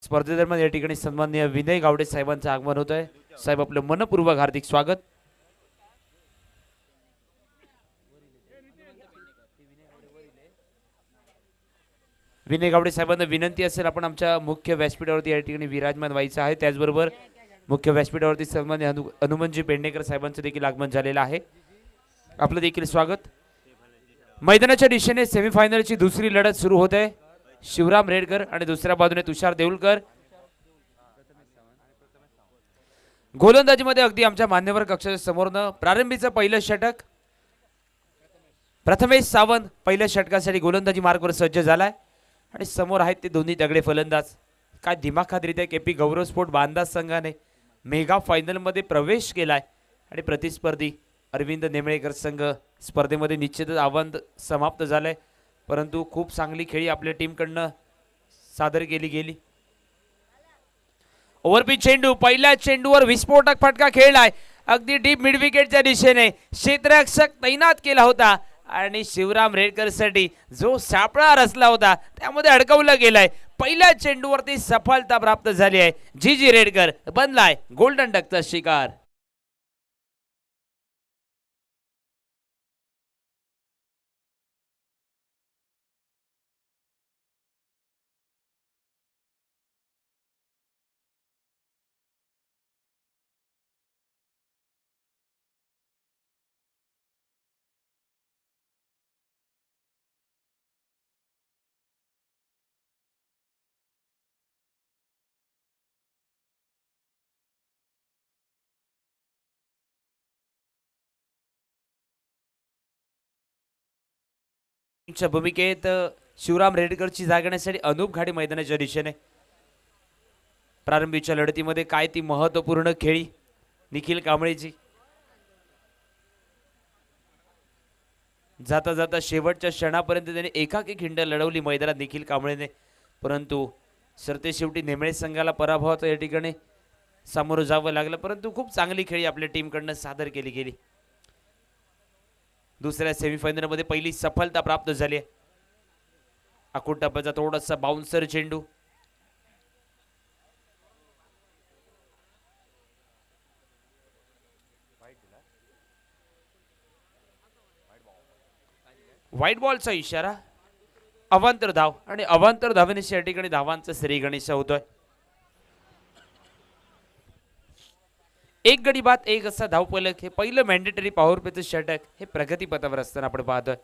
स्पर्धेदरम्यान या ठिकाणी सन्माननीय विनय गावडे साहेबांचं आगमन होत आहे। साहेब आपलं मनपूर्वक हार्दिक स्वागत। विनय गावडे साहेबांना विनंती असेल आपण आमच्या मुख्य व्यासपीठावरती या ठिकाणी विराजमान व्हायचं आहे। त्याचबरोबर मुख्य व्यासपीठावरती सन्माननीय हनुमंतजी पेडणेकर साहेबांचं देखील आगमन झालेलं आहे। आपलं देखील स्वागत। मैदानाच्या दिशेने सेमीफायनलची दुसरी लढत सुरू होत आहे। शिवराम रेडकर आणि दुसऱ्या बाजूने तुषार देऊलकर। गोलंदाजीमध्ये अगदी आमच्या मान्यवर कक्षाच्या समोरनं प्रारंभीचं पहिलं षटक प्रथमेश सावंत पहिल्या षटकासाठी गोलंदाजी मार्गवर सज्ज झालाय आणि समोर आहेत ते दोन्ही तगडे फलंदाज। काय दिमाखातरित्या केपी गौरवस्फोट बांधा संघाने मेगा फायनल मध्ये प्रवेश केलाय आणि प्रतिस्पर्धी अरविंद नेमळेकर संघ स्पर्धेमध्ये निश्चितच आव्हान समाप्त झालंय, परंतु खूप चांगली खेळी आपल्या टीमकडनं सादर केली गेली। ओव्हरपिच चेंडू पहिल्या चेंडूवर विस्फोटक फटका खेळलाय अगदी डीप मिड विकेटच्या दिशेने क्षेत्ररक्षक तैनात केला होता आणि शिवराम रेडकर साठी जो सापळा रचला होता त्यामध्ये अडकवला गेलाय। पहिल्या चेंडूवरती सफलता प्राप्त झाली आहे। जी रेडकर बनलाय गोल्डन डकचा शिकार। भूमिकेत शिवराम रेडकरची जागा घेण्यासाठी अनूप घाडे मैदानाच्या दिशेने। प्रारंभीच्या लढतीमध्ये काय ती महत्त्वपूर्ण खेळी निखिल कांबळेची। जाता जाता शेवटच्या क्षणापर्यंत त्याने एकाकी खिंड लढवली मैदानात निखिल कांबळेने, परंतु सरते शेवटी नेमळे संघाला पराभवाचा या ठिकाणी सामोरं जावं लागलं, परंतु खूप चांगली खेळी आपल्या टीमकडनं सादर केली गेली। दुसऱ्या सेमीफायनल मध्ये पहिली सफलता प्राप्त झाली आहे। आखूड टप्प्याचा थोडासा बाउन्सर चेंडू व्हाईट बॉलचा इशारा, अवांतर धाव आणि अवांतर धावेने या ठिकाणी धावांचा श्री गणेश होतोय। एक गडी बाद एक असा धावफलक हे पहिलं मॅन्डेटरी पॉवर प्लेचं षटक हे प्रगतीपथावर असताना आपण पाहतोय।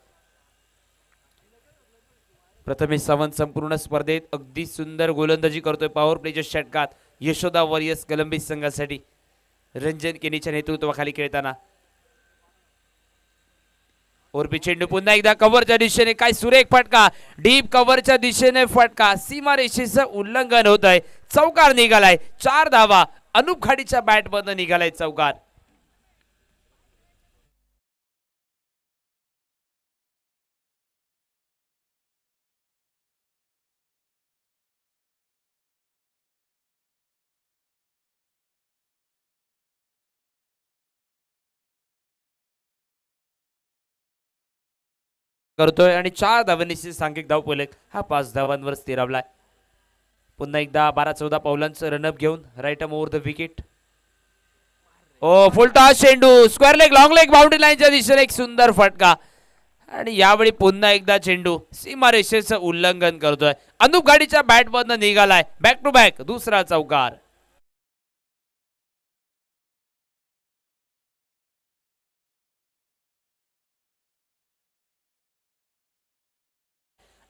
प्रथमेश सावंत संपूर्ण स्पर्धेत अगदी सुंदर गोलंदाजी करतोय पॉवर प्लेच्या षटकात यशोदा वॉरियर्स कलंबी संघासाठी रंजन केनीच्या नेतृत्वाखाली खेळताना। ओरपी चेंडू पुन्हा एकदा कव्हरच्या दिशेने, काय सुरेख फटका, डीप कव्हरच्या दिशेने फटका, सीमारेषेचं उल्लंघन होत आहे, चौकार निघालाय। 4 धावा अनूप घाडीच्या बॅट मधून निघालाय चौकार। करतोय आणि 4 धावांची सांघिक धावफलक हा 5 धावांवर स्थिरावलाय। पुन्हा एकदा 12-14 पावलांचं रनअप घेऊन right arm over the wicket. ओ फुल टॉस चेंडू, square leg long leg boundary लाईनच्या दिशेने एक सुंदर फटका आणि यावेळी पुन्हा एकदा चेंडू सीमारेषेचं उल्लंघन करतोय। अनूप घाडीच्या बॅट मधून निघालाय बॅक टू बॅक दुसरा चौकार।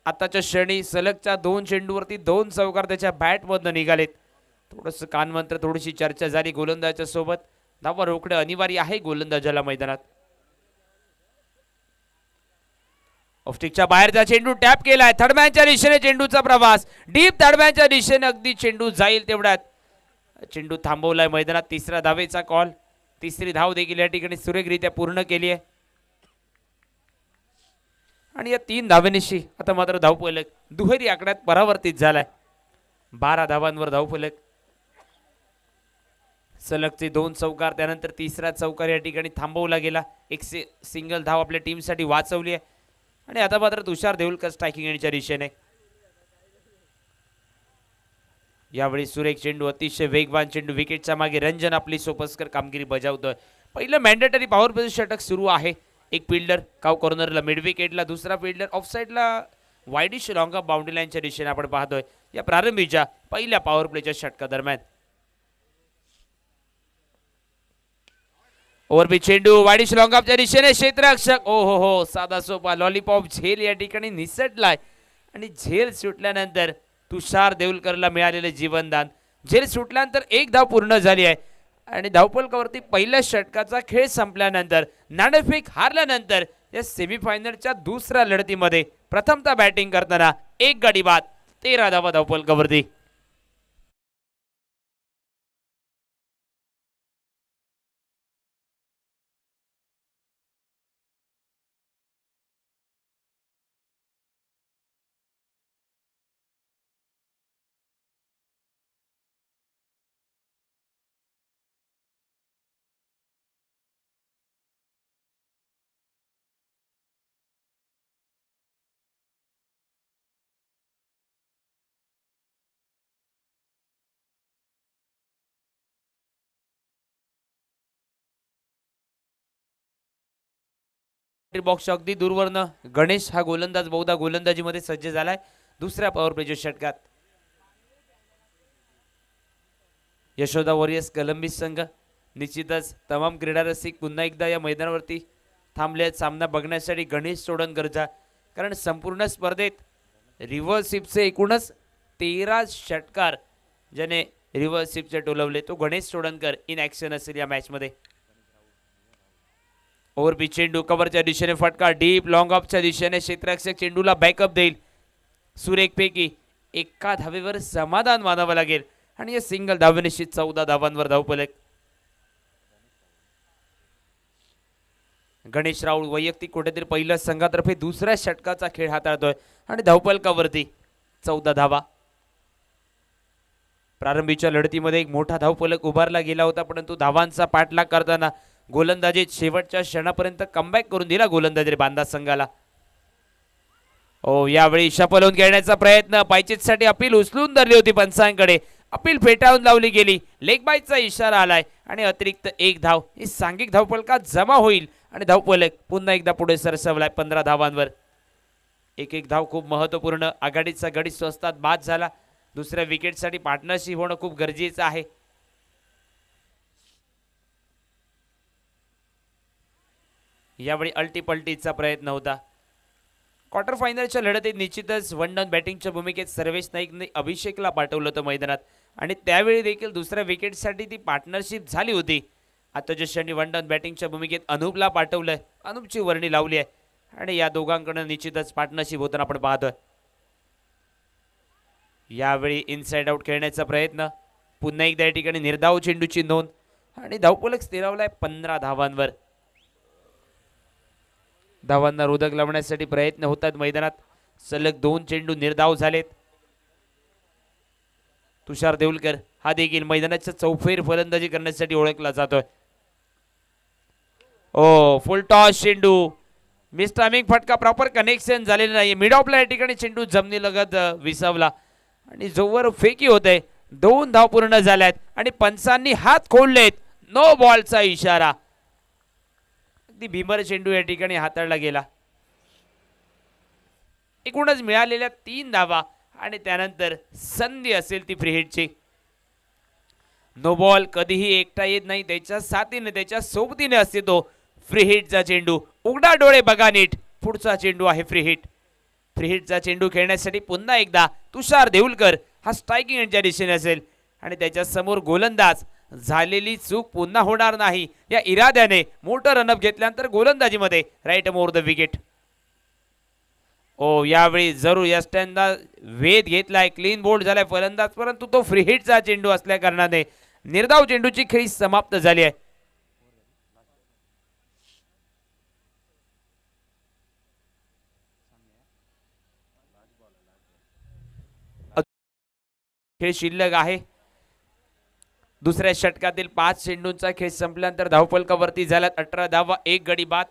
आताच्या क्षणी सलगच्या 2 चेंडूवरती 2 चौकार त्याच्या बॅट मधून निघालेत। थोडंसं कानमंत्र थोडीशी चर्चा झाली गोलंदाजाच्या सोबत, धावा रोखणे अनिवार्य आहे गोलंदाजाला मैदानात। ऑफस्टिकच्या बाहेरचा चेंडू टॅप केलाय, थर्डमॅनच्या दिशेने चेंडूचा प्रवास, डीप थर्डमॅनच्या दिशेने अगदी चेंडू जाईल तेवढ्यात चेंडू थांबवलाय मैदानात। तिसऱ्या धावेचा कॉल, तिसरी धाव देखील या ठिकाणी सुरेखरित्या पूर्ण केली आहे आणि या 3 धावेनिशी आता मात्र धावफलक दुहेरी आकड्यात परावर्तित झालाय। 12 धावांवर धावफलक, सलगचे 2 चौकार, त्यानंतर तिसरा चौकार या ठिकाणी थांबवला गेला। एक सिंगल धाव आपल्या टीमसाठी वाचवली आहे आणि आता मात्र तुषार देऊलकर स्ट्रायकिंग एंडच्या दिशेने। यावेळी सुरेख चेंडू, अतिशय वेगवान चेंडू, विकेटच्या मागे रंजन आपली सोपस्कर कामगिरी बजावतोय. पहिलं मॅन्डेटरी पॉवर प्ले षटक सुरू आहे. एक फिल्डर काव कॉर्नरला मिड विकेटला, दुसरा फिल्डर ऑफ साईडला वाईडिश लॉंग ऑफ बाउंड्री लाईनच्या दिशेने आपण पाहतोय या प्रारंभीच्या पहिल्या पॉवर प्लेच्या षटकादरम्यान. ओव्हरपी चेंडू वाईडिश लॉंग ऑफच्या दिशेने क्षेत्ररक्षक, ओ हो हो, साधा सोपा लॉलीपॉप झेल या ठिकाणी निसटलाय आणि झेल सुटल्यानंतर तुषार देऊलकरला मिळालेले जीवनदान. झेल सुटल्यानंतर एक धाव पूर्ण झाली आहे आणि धावफलकावरती पहिल्या षटकाचा खेळ संपल्यानंतर नाणेफेक हारल्यानंतर या सेमीफायनलच्या दुसऱ्या लढतीमध्ये प्रथमतः बॅटिंग करताना एक गडी बाद 13 धावा धावफलकावरती. बॉक्स अगदी दूरवरनं गणेश हा गोलंदाज बहुधा गोलंदाजीमध्ये सज्ज झालाय दुसऱ्या पॉवर प्लेच्या षटकात. यशोदा वॉरियर्स कोलंबस संघ निश्चितच तमाम क्रीडा रसिक पुन्हा एकदा या मैदानावरती थांबले सामना बघण्यासाठी. गणेश सोडणकरचा, कारण संपूर्ण स्पर्धेत रिव्हर्सिपचे एकूणच 13 षटकार ज्याने रिव्हर्सिपचे टोलवले तो गणेश सोडणकर इन ॲक्शन असेल या मॅचमध्ये. ओव्हरपी चेंडू कव्हरच्या दिशेने फटका, डीप लॉंग ऑफच्या दिशेने क्षेत्ररक्षक चेंडूला बॅकअप देईल. सुरेखपैकी एका धावेवर समाधान मानावं लागेल आणि या सिंगल धावेनिश्चित 14 धावांवर धावफलक. गणेश राऊळ वैयक्तिक कुठेतरी पहिल्या संघातर्फे दुसऱ्या षटकाचा खेळ हाताळतोय आणि धावफलकावरती 14 धावा. प्रारंभीच्या लढतीमध्ये एक मोठा धावफलक उभारला गेला होता, परंतु धावांचा पाठलाग करताना गोलंदाजीत शेवटच्या क्षणापर्यंत कमबॅक करून दिला गोलंदाजी बांधा संघाला. यावेळी शपलवून खेळण्याचा प्रयत्न, पायचीतसाठी अपील उचलून धरली होती पंचांकडे, अपील फेटाळून लावली गेली. लेग बायचा इशारा आलाय आणि अतिरिक्त एक धाव ही सांघिक धावफलकात जमा होईल आणि धावफलक पुन्हा एकदा पुढे सरसवलाय 15 धावांवर. एक धाव खूप महत्वपूर्ण. आघाडीचा गडी स्वस्तात बाद झाला. दुसऱ्या विकेटसाठी पार्टनरशिप होणं खूप गरजेचं आहे. यावेळी अल्टीपल्टीचा प्रयत्न होता. क्वार्टर फायनलच्या लढतीत निश्चितच वन डाऊन बॅटिंगच्या भूमिकेत सर्वेश नाईकने अभिषेकला पाठवलं होतं मैदानात आणि त्यावेळी देखील दुसऱ्या विकेटसाठी ती पार्टनरशिप झाली होती. आता जशांनी वन डाऊन बॅटिंगच्या भूमिकेत अनूपला पाठवलंय, अनूपची वर्णी लावली आहे आणि या दोघांकडून निश्चितच पार्टनरशिप होताना आपण पाहतोय. यावेळी इनसाइड आउट खेळण्याचा प्रयत्न, पुन्हा एकदा या ठिकाणी निर्धाव चेंडूची नोंद आणि धावफलक स्थिरावलाय 15 धावांवर. धावांना रोधक लावण्यासाठी प्रयत्न होतात मैदानात. सलग 2 चेंडू निर्धाव झालेत. तुषार देऊलकर हा देखील मैदानाच्या चौफेर फलंदाजी करण्यासाठी ओळखला जातोय. फुल टॉस चेंडू, मिस टायमिंग फटका, प्रॉपर कनेक्शन झालेलं नाही. मिड ऑफला या ठिकाणी चेंडू जमिनी लगत विसावला आणि जोवर फेकी होते 2 धाव पूर्ण झाल्यात आणि पंचांनी हात खोललेत. नो बॉलचा इशारा. भीमर चेंडू या ठिकाणी हाताळला गेला. एकूणच मिळालेल्या 3 धावा आणि त्यानंतर संधी असेल ती फ्री हिटची. नो बॉल कधीही एकटा येत नाही, त्याच्या साथीने त्याच्या सोबतीने असते तो फ्री हिटचा चेंडू. उघडा डोळे बघा नीट, पुढचा चेंडू आहे फ्री हिट. फ्री हिटचा चेंडू खेळण्यासाठी पुन्हा एकदा तुषार देऊलकर हा स्ट्रायकिंग एंडच्या दिशेने असेल आणि त्याच्या समोर गोलंदाज. झालेली चूक पुन्हा होणार नाही या इराद्याने मोठं रनअप घेतल्यानंतर गोलंदाजीमध्ये राईट ओव्हर द विकेट. यावेळी जरूर यस्टनला वेध घेतलाय, क्लीन बोल्ड झालाय फलंदाज, परंतु तो फ्री हिटचा चेंडू असल्या कारणाने निर्धाव चेंडूची खेळी समाप्त झाली आहे. खेळ शिल्लक आहे. दुसऱ्या षटकातील 5 चेंडूंचा खेळ संपल्यानंतर धावफलकावरती झाल्यात 18 धावा, 1 गडी बाद.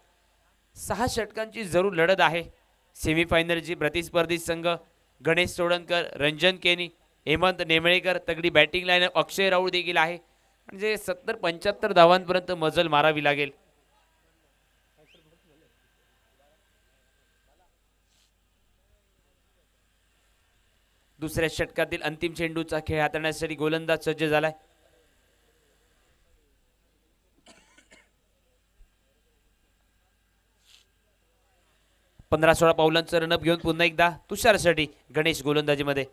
6 षटकांची जरूर लढत आहे. सेमीफायनलची प्रतिस्पर्धी संघ गणेश सोडणकर, रंजन केनी हेमंत नेमळेकर तगडी बॅटिंग लाईन, अक्षय राऊळ देखील आहे. म्हणजे 70-75 धावांपर्यंत मजल मारावी लागेल. दुसऱ्या षटकातील अंतिम चेंडूचा खेळ हाताळण्यासाठी गोलंदाज सज्ज झालाय. पंधरा 16 पावलांचं रनअप घेऊन पुन्हा एकदा तुषारसाठी गणेश गोलंदाजीमध्ये.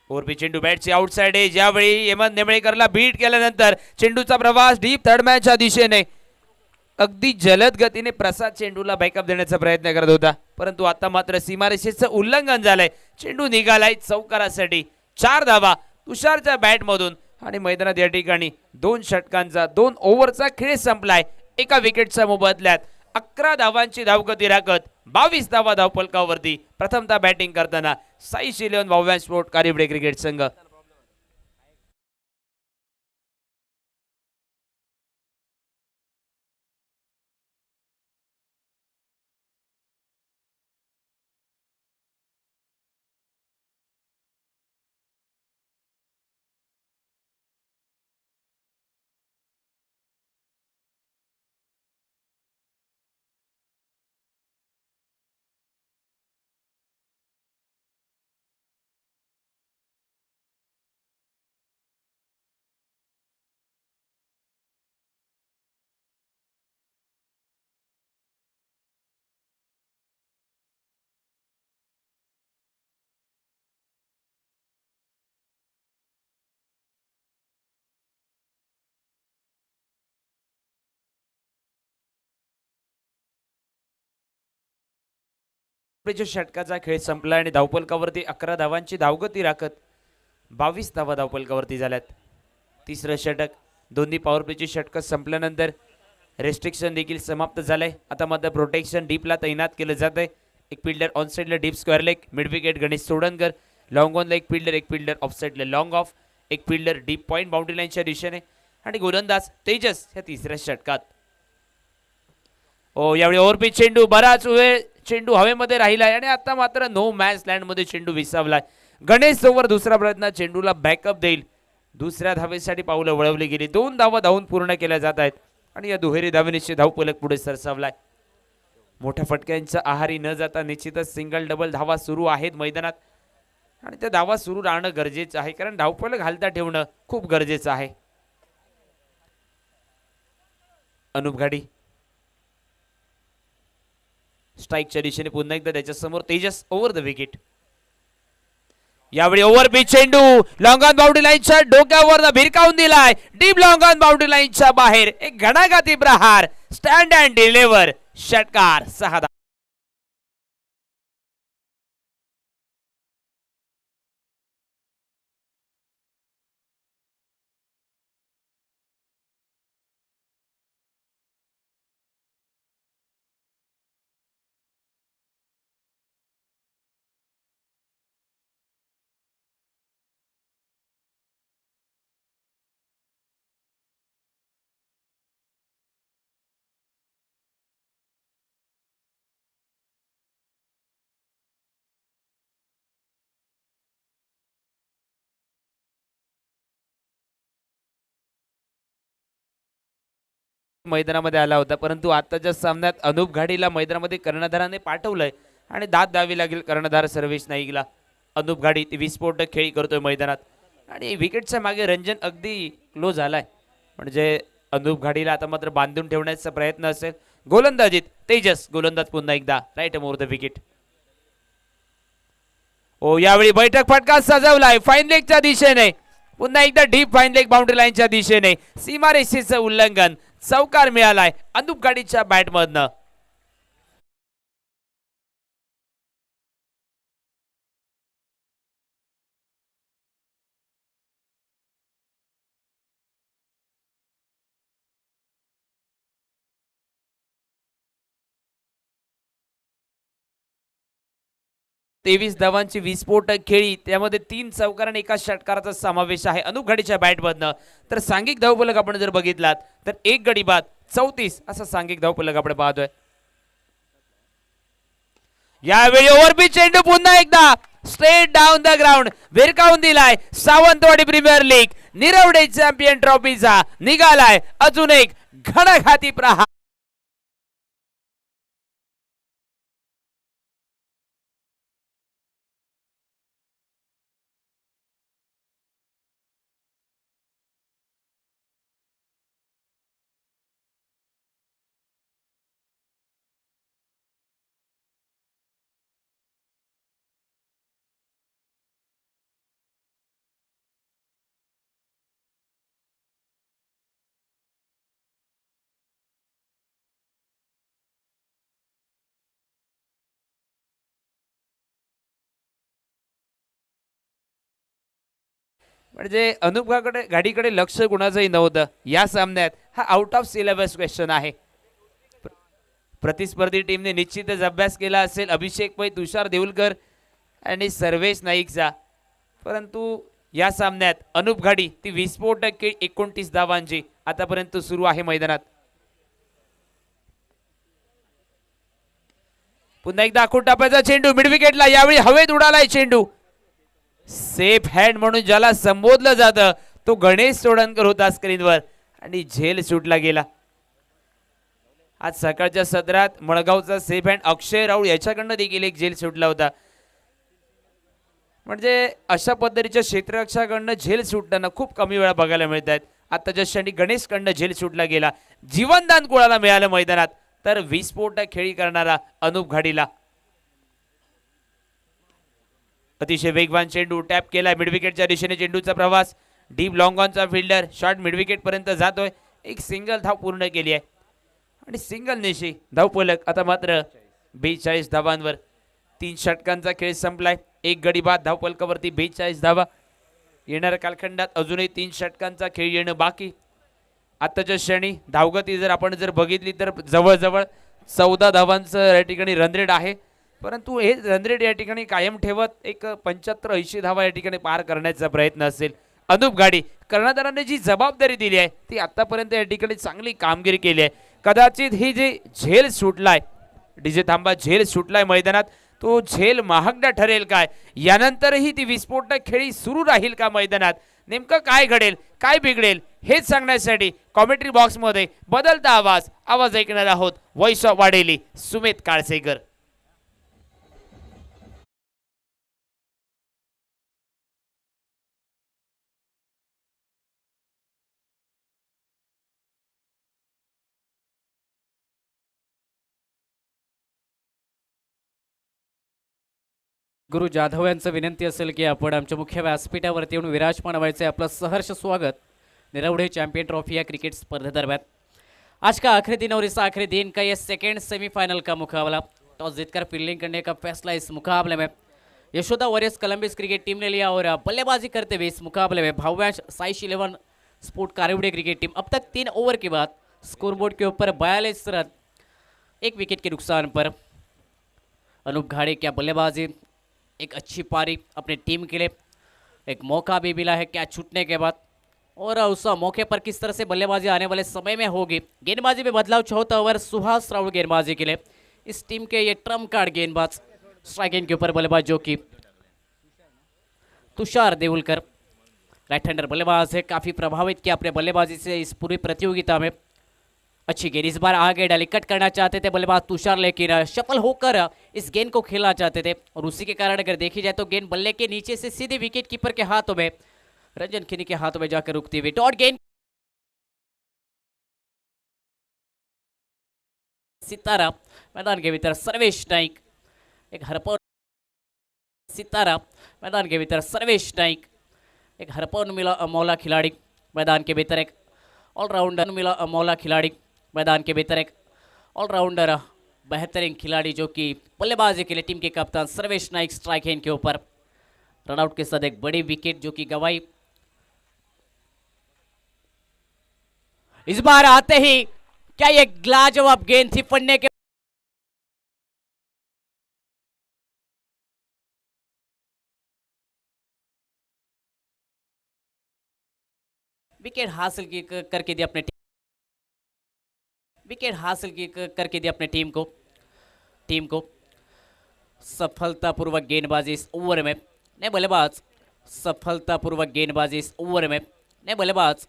ओरपी चेंडू बॅटची आउटसाइड आहे. ज्यावेळी हेमंत नेमळेकरला बीट केल्यानंतर चेंडूचा प्रवास डीप थर्ड मॅनच्या दिशेने अगदी जलद गतीने प्रसाद चेंडूला बॅकअप देण्याचा प्रयत्न करत होता, परंतु आता मात्र सीमारेषेचं उल्लंघन झालंय. चेंडू निघालाय चौकारासाठी. 4 धावा तुषारच्या बॅटमधून आणि मैदानात या ठिकाणी 2 षटकांचा 2 ओव्हरचा खेळ संपलाय. एका विकेटच्या मोबदल्यात 11 धावांची धावगती राखत 22 धावा धावफलकावरती प्रथमतः बॅटिंग करताना साई शिलेवन वाव्या स्पोर्ट कारिवडे क्रिकेट संघ. षटकाचा खेळ संपला आणि धावफलकावरती 11 धावांची धावगती राखत 22 धावा धावफलकावरती झाल्यात. तिसरं षटक दोन्ही पॉवर प्लेची षटक संपल्यानंतर रेस्ट्रिक्शन देखील समाप्त झालंय. आता मात्र प्रोटेक्शन डीपला तैनात केलं जात आहे. एक फिल्डर ऑन साइडला deep square leg, mid wicket Ganesh Sodankar, long on एक फिल्डर, एक फिल्डर ऑफ साइडला लॉंग ऑफ, एक फिल्डर डीप पॉइंट बाउंड्री लाईनच्या दिशेने आणि गोलंदाज तेजस या तिसऱ्या षटकात. यावेळी ओव्हरपिच चेंडू, बराच वेळ चेंडू हवेमध्ये राहिलाय आणि आता मात्र नो मॅच लँड मध्ये चेंडू विसावलाय. गणेश सोबत दुसरा प्रयत्न चेंडूला बॅकअप देईल. दुसऱ्या धावेसाठी पावलं वळवली गेली. 2 धावा धावून पूर्ण केल्या जात आहेत आणि या दुहेरी धावेनिशी धावफलक पुढे सरसावलाय. मोठ्या फटक्यांच्या आहारी न जाता निश्चितच सिंगल डबल धावा सुरू आहेत मैदानात आणि त्या धावा सुरू राहणं गरजेचं आहे, कारण धावफलक हालता ठेवणं खूप गरजेचं आहे. अनुप घाडी स्ट्राइकच्या दिशेने पुन्हा एकदा त्याच्या समोर तेजस ओव्हर द विकेट. यावेळी ओव्हर पिच चेंडू लॉंग ऑन बाउंड्री लाईनच्या डोक्यावर भिरकावून दिलाय. डीप लॉंग ऑन बाउंड्री लाईनच्या बाहेर एक घणाघाती प्रहार, स्टँड अँड डिलिव्हर, षटकार 6 धावा. मैदानामध्ये आला होता, परंतु आताच्या सामन्यात अनुप घाडीला मैदानामध्ये कर्णधाराने पाठवलंय आणि दाद द्यावी लागेल कर्णधार सर्वेश नाईकला. अनुप घाडी विस्फोटक खेळी करतोय मैदानात आणि विकेटच्या मागे रंजन अगदी क्लोज झालाय. म्हणजे अनुप घाडीला आता मात्र बांधून ठेवण्याचा प्रयत्न असेल. गोलंदाजीत तेजस, गोलंदाज पुन्हा एकदा राईट ओव्हर द विकेट. यावेळी बैठक फटका सजवलाय फाईन लेगच्या दिशेने. पुन्हा एकदा डीप फाईन लेग बाउंड्री लाईनच्या दिशेने सीमारेषेचं उल्लंघन. चौकार मिळालाय अनुप घाडीच्या बॅटमधनं. 23 धावांची विस्फोटक खेळी, त्यामध्ये 3 चौकार आणि 1 षटकाराचा समावेश आहे अनुप घाडीच्या बॅटमधनं. तर सांघिक धावफलक आपण जर बघितलात तर 1 गडी बाद 34 असा सांघिक धावफलक आपण पाहतोय. यावेळी ओव्हरपिच चेंडू पुन्हा एकदा स्ट्रेट डाऊन द ग्राउंड विरकावून दिलाय. Sawantwadi premier league Nirawade champion ट्रॉफीचा निघालाय अजून एक घणाघाती प्रहार. म्हणजे अनुप गाडीकडे लक्ष कुणाचंही नव्हतं या सामन्यात. हा आउट ऑफ सिलेबस क्वेश्चन आहे. प्रतिस्पर्धी टीमने निश्चितच अभ्यास केला असेल अभिषेक पै, तुषार देऊलकर आणि सर्वेश नाईकचा. परंतु या सामन्यात अनुप घाडी ती विस्फोटक 29 धावांची आतापर्यंत सुरू आहे मैदानात. पुन्हा एकदा आखूड टापायचा चेंडू मिड विकेटला, यावेळी हवेत उडालाय चेंडू. सेफ हँड म्हणून ज्याला संबोधलं जातं तो गणेश सोडणकर होता स्क्रीनवर आणि झेल सुटला गेला. आज सकाळच्या सत्रात मळगावचा सेफ हँड अक्षय राऊळ याच्याकडनं देखील एक झेल सुटला होता. म्हणजे अशा पद्धतीच्या क्षेत्ररक्षकाकडनं झेल सुटताना खूप कमी वेळा बघायला मिळत आहेत. आताच्या क्षणी गणेशकडनं झेल सुटला गेला. जीवनदान कोणाला मिळालं मैदानात तर विस्फोटक खेळी करणारा अनुप घाडीला. अतिशय वेगवान चेंडू टॅप केला मिडविकेटच्या दिशेने. चेंडूचा प्रवास डीप लॉंग ऑनचा फिल्डर शॉर्ट मिडविकेट पर्यंत जातोय. एक सिंगल धाव पूर्ण केली आहे आणि सिंगल निशी धावफलक आता मात्र 42 धावांवर. 3 षटकांचा खेळ संपलाय. एक गडी बाद धावफलकावरती 42 धावा. येणाऱ्या कालखंडात अजूनही 3 षटकांचा खेळ येणं बाकी. आताच्या क्षणी धावगती जर आपण बघितली तर जवळजवळ 14 धावांचं या ठिकाणी रन रेट आहे. परंतु हे रन रेट या ठिकाणी कायम ठेवत एक 75-80 धावा या ठिकाणी पार करण्याचा प्रयत्न असेल. अनुप घाडी कर्णधाराने जी जबाबदारी दिली आहे ती आतापर्यंत या ठिकाणी चांगली कामगिरी केली आहे. कदाचित ही जी झेल सुटलाय डीजे थांबा झेल सुटलाय मैदानात तो झेल महागडा ठरेल काय, यानंतरही ती विस्फोटक खेळी सुरू राहील का मैदानात, नेमकं काय घडेल काय बिघडेल हेच सांगण्यासाठी कॉमेंट्री बॉक्समध्ये बदलता आवाज ऐकणार आहोत. Voice of Wadeli Sumit Kalsekar. गुरु जाधव यांचं विनंती असेल की आपण आमच्या मुख्य व्यासपीठावरती येऊन विराजमान व्हायचे. आपलं सहर्ष स्वागत निरवडे चैंपियन ट्रॉफी या क्रिकेट स्पर्धे दरम्यान. आज का आखिरी दिन और इस आखिरी दिन का ये सेकेंड सेमीफाइनल का मुकाबला. टॉस जीतकर फील्डिंग करने का फैसला इस मुकाबले में यशोदा वॉरियर्स कोलंबियस क्रिकेट टीम ने लिया और बल्लेबाजी करते हुए इस मुकाबले में Bhavyansh Saish 11 sport कारिवड़े cricket team. अब तक 3 ओवर के बाद स्कोरबोर्ड के ऊपर 42 रन 1 विकेट के नुकसान पर. अनुप घाड़ी क्या बल्लेबाजी, एक अच्छी पारी अपने टीम के लिए. एक मौका भी मिला है कैच छूटने के बाद और उस मौके पर किस तरह से बल्लेबाजी आने वाले समय में होगी. गेंदबाजी में बदलाव. 4था ओवर सुहास राउल गेंदबाजी के लिए. इस टीम के ये ट्रम्प कार्ड गेंदबाज. स्ट्राइक एंड के ऊपर बल्लेबाज जो कि तुषार देऊलकर राइट हैंडर बल्लेबाज है. काफ़ी प्रभावित किया अपने बल्लेबाजी से इस पूरी प्रतियोगिता में. अच्छी गेंद इस बार आगे डाली. कट करना चाहते थे बल्लेबाज तुषार लेकिन सफल होकर इस गेंद को खेलना चाहते थे और उसी के कारण अगर देखी जाए तो गेंद बल्ले के नीचे से सीधे विकेट कीपर के हाथों में रंजन खिनी के हाथों में जाकर रुकती हुई. डॉट गेंद सितारा मैदान के भीतर. सर्वेश नाइक एक हरपौन. सितारा मैदान के भीतर. सर्वेश नाइक एक हरपौन मिला मौला खिलाड़ी मैदान के भीतर. एक ऑलराउंडर मिला मौला खिलाड़ी मैदान के भीतर. एक ऑलराउंडर बेहतरीन खिलाड़ी जो कि बल्लेबाजी के लिए टीम के कप्तान सर्वेश नाइक स्ट्राइक हैंड के ऊपर. रनआउट के साथ एक बड़ी विकेट जो कि गवाई. इस बार आते ही क्या ये लाजवाब गेंद थी पड़ने के विकेट हासिल की करके दिया अपने विकेट हासिल की करके दिया अपने टीम को सफलतापूर्वक गेंदबाजी इस ओवर में ने बल्लेबाज सफलतापूर्वक गेंदबाजी इस ओवर में ने बल्लेबाज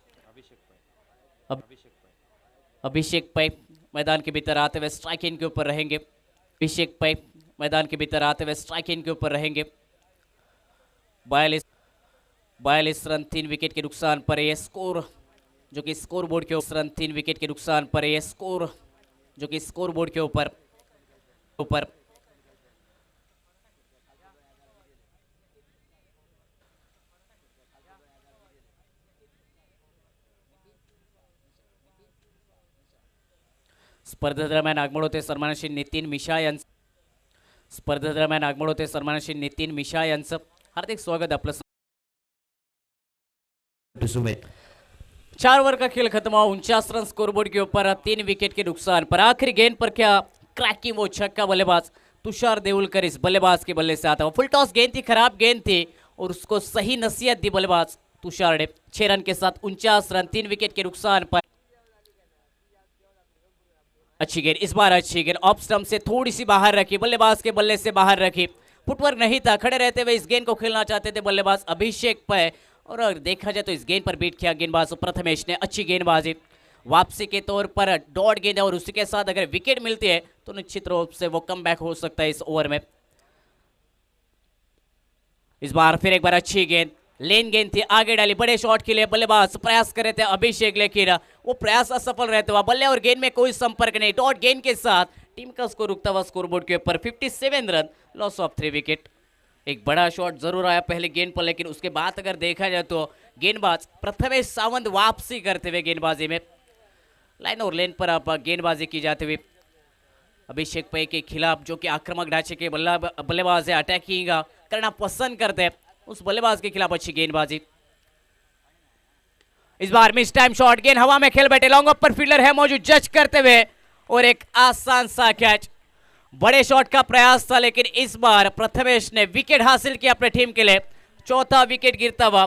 अभिषेक पै मैदान के भीतर आते हुए स्ट्राइक इन के ऊपर रहेंगे। अभिषेक पै मैदान के भीतर आते हुए स्ट्राइक इन के ऊपर रहेंगे। 42 रन 3 विकेट के नुकसान पर यह स्कोर जो कि स्कोर बोर्ड के ऊपर 3 विकेट के नुकसान पर यह स्कोर जो कि स्कोर बोर्ड के ऊपर ऊपर स्पर्धेदरम्यान आगमन होते सन्मानशील नितीन मिश्रा यांचं स्पर्धेदरम्यान आगमन होते सन्मानशील नितीन मिश्रा यांचं हार्दिक स्वागत आपलं। 4 ओवर का खेल खत्म हुआ। 49 रन स्कोरबोर्ड के ऊपर 3 विकेट के नुकसान पर आखिरी गेंद पर क्या क्रैकिंग वो छक्का बल्लेबाज तुषार देवुलकर इस बल्लेबाज के बल्ले से आता हुआ। फुल टॉस गेंद थी, खराब गेंद थी और उसको सही नसीहत दी बल्लेबाज तुषार ने। 6 रन के साथ 49 रन 3 विकेट के नुकसान पर अच्छी गेंद, इस बार अच्छी गेंद ऑफ स्टंप से थोड़ी सी बाहर रखी, बल्लेबाज के बल्ले से बाहर रखी। फुटवर्क नहीं था, खड़े रहते हुए इस गेंद को खेलना चाहते थे बल्लेबाज अभिषेक पै और अगर देखा जाए तो इस गेंद पर बीट किया गेंदबाज प्रथमेश ने। अच्छी गेंदबाजी वापसी के तौर पर डॉट गेंद है और उसी के साथ अगर विकेट मिलती है तो निश्चित रूप से वो कम बैक हो सकता है इस ओवर में। इस बार फिर एक बार अच्छी गेंद, लेन गेंद थी, आगे डाली, बड़े शॉट के लिए बल्लेबाज प्रयास कर रहे थे अभिषेक, लेकिन वो प्रयास असफल रहते हुआ। बल्ले और गेंद में कोई संपर्क नहीं। डॉट गेंद के साथ टीम का स्कोर रुकता हुआ स्कोरबोर्ड के ऊपर 57 रन, लॉस ऑफ 3 विकेट। एक बड़ा शॉट जरूर आया पहले गेंद पर, लेकिन उसके बाद अगर देखा जाए तो गेंदबाज प्रथमेश सावंत वापसी करते हुए गेंदबाजी में लाइन और लेन पर अब गेंदबाजी की जाती हुई अभिषेक पै के खिलाफ जो कि आक्रामक ढांचे के बल्लेबाज है, अटैकिंग करना पसंद करते हैं, उस बल्लेबाज के खिलाफ अच्छी गेंदबाजी। इस बार मिस टाइम शॉट, गेंद हवा में खेल बैठे, लॉन्ग अपर फील्डर है मौजूद, जज करते हुए और एक आसान सा कैच। बड़े शॉट का प्रयास था लेकिन इस बार प्रथमेश ने विकेट हासिल किया अपने टीम के लिए। चौथा विकेट गिरता हुआ।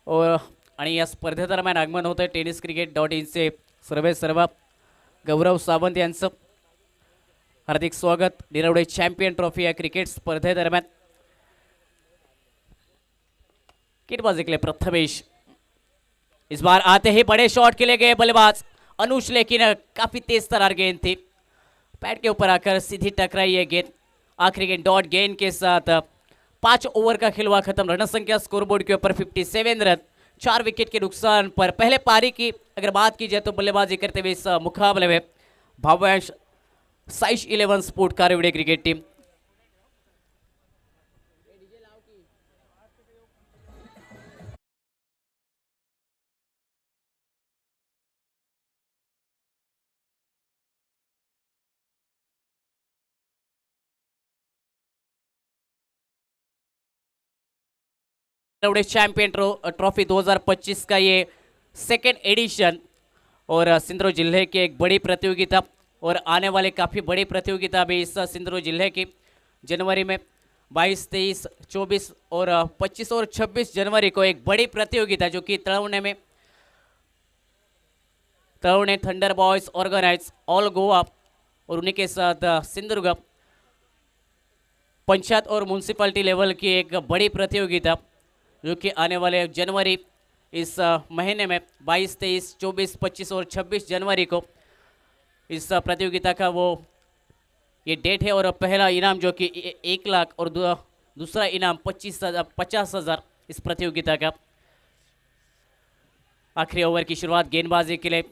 और आणि या स्पर्धेदरम्यान आगमन होतं टेनिस क्रिकेट .inचे सर्व गौरव सावंत यांचं हार्दिक स्वागत। निरवडे चॅम्पियन ट्रॉफी या क्रिकेट स्पर्धेदरम्यान गेंदबाजी के लिए प्रथमेश। इस बार आते ही बड़े शॉट के लिए गए बल्लेबाज अनुज, लेकिन काफी तेज तरार गेंद थी, पैड के ऊपर आकर सीधी टकराई है गेंद। आखिरी गेंद डॉट गेंद के साथ 5 ओवर का खेल हुआ खत्म। रन संख्या स्कोरबोर्ड के ऊपर 57 रन, 4 विकेट के नुकसान पर। पहले पारी की अगर बात की जाए तो बल्लेबाजी करते हुए इस मुकाबले में Bhavyansh Saish 11 sport Karvide cricket team. Champion trophy 2025 का ये सेकेंड एडिशन और सिंधु जिले की एक बड़ी प्रतियोगिता और आने वाले काफ़ी बड़ी प्रतियोगिता भी इस सिंधु जिले की जनवरी में 22, 23, 24 और 25 और 26 जनवरी को एक बड़ी प्रतियोगिता जो कि Talawane thunder boys organise all Goa और उन्हीं के साथ सिंधुदुर्ग पंचायत और म्यूनसिपलिटी लेवल की एक बड़ी प्रतियोगिता जो कि आने वाले जनवरी इस महीने में 22, 23, 24, 25 और 26 जनवरी को इस प्रतियोगिता का वो ये डेट है। और पहला इनाम जो कि 1 लाख और दूसरा इनाम 50,000 इस प्रतियोगिता का। आखिरी ओवर की शुरुआत गेंदबाजी के लिए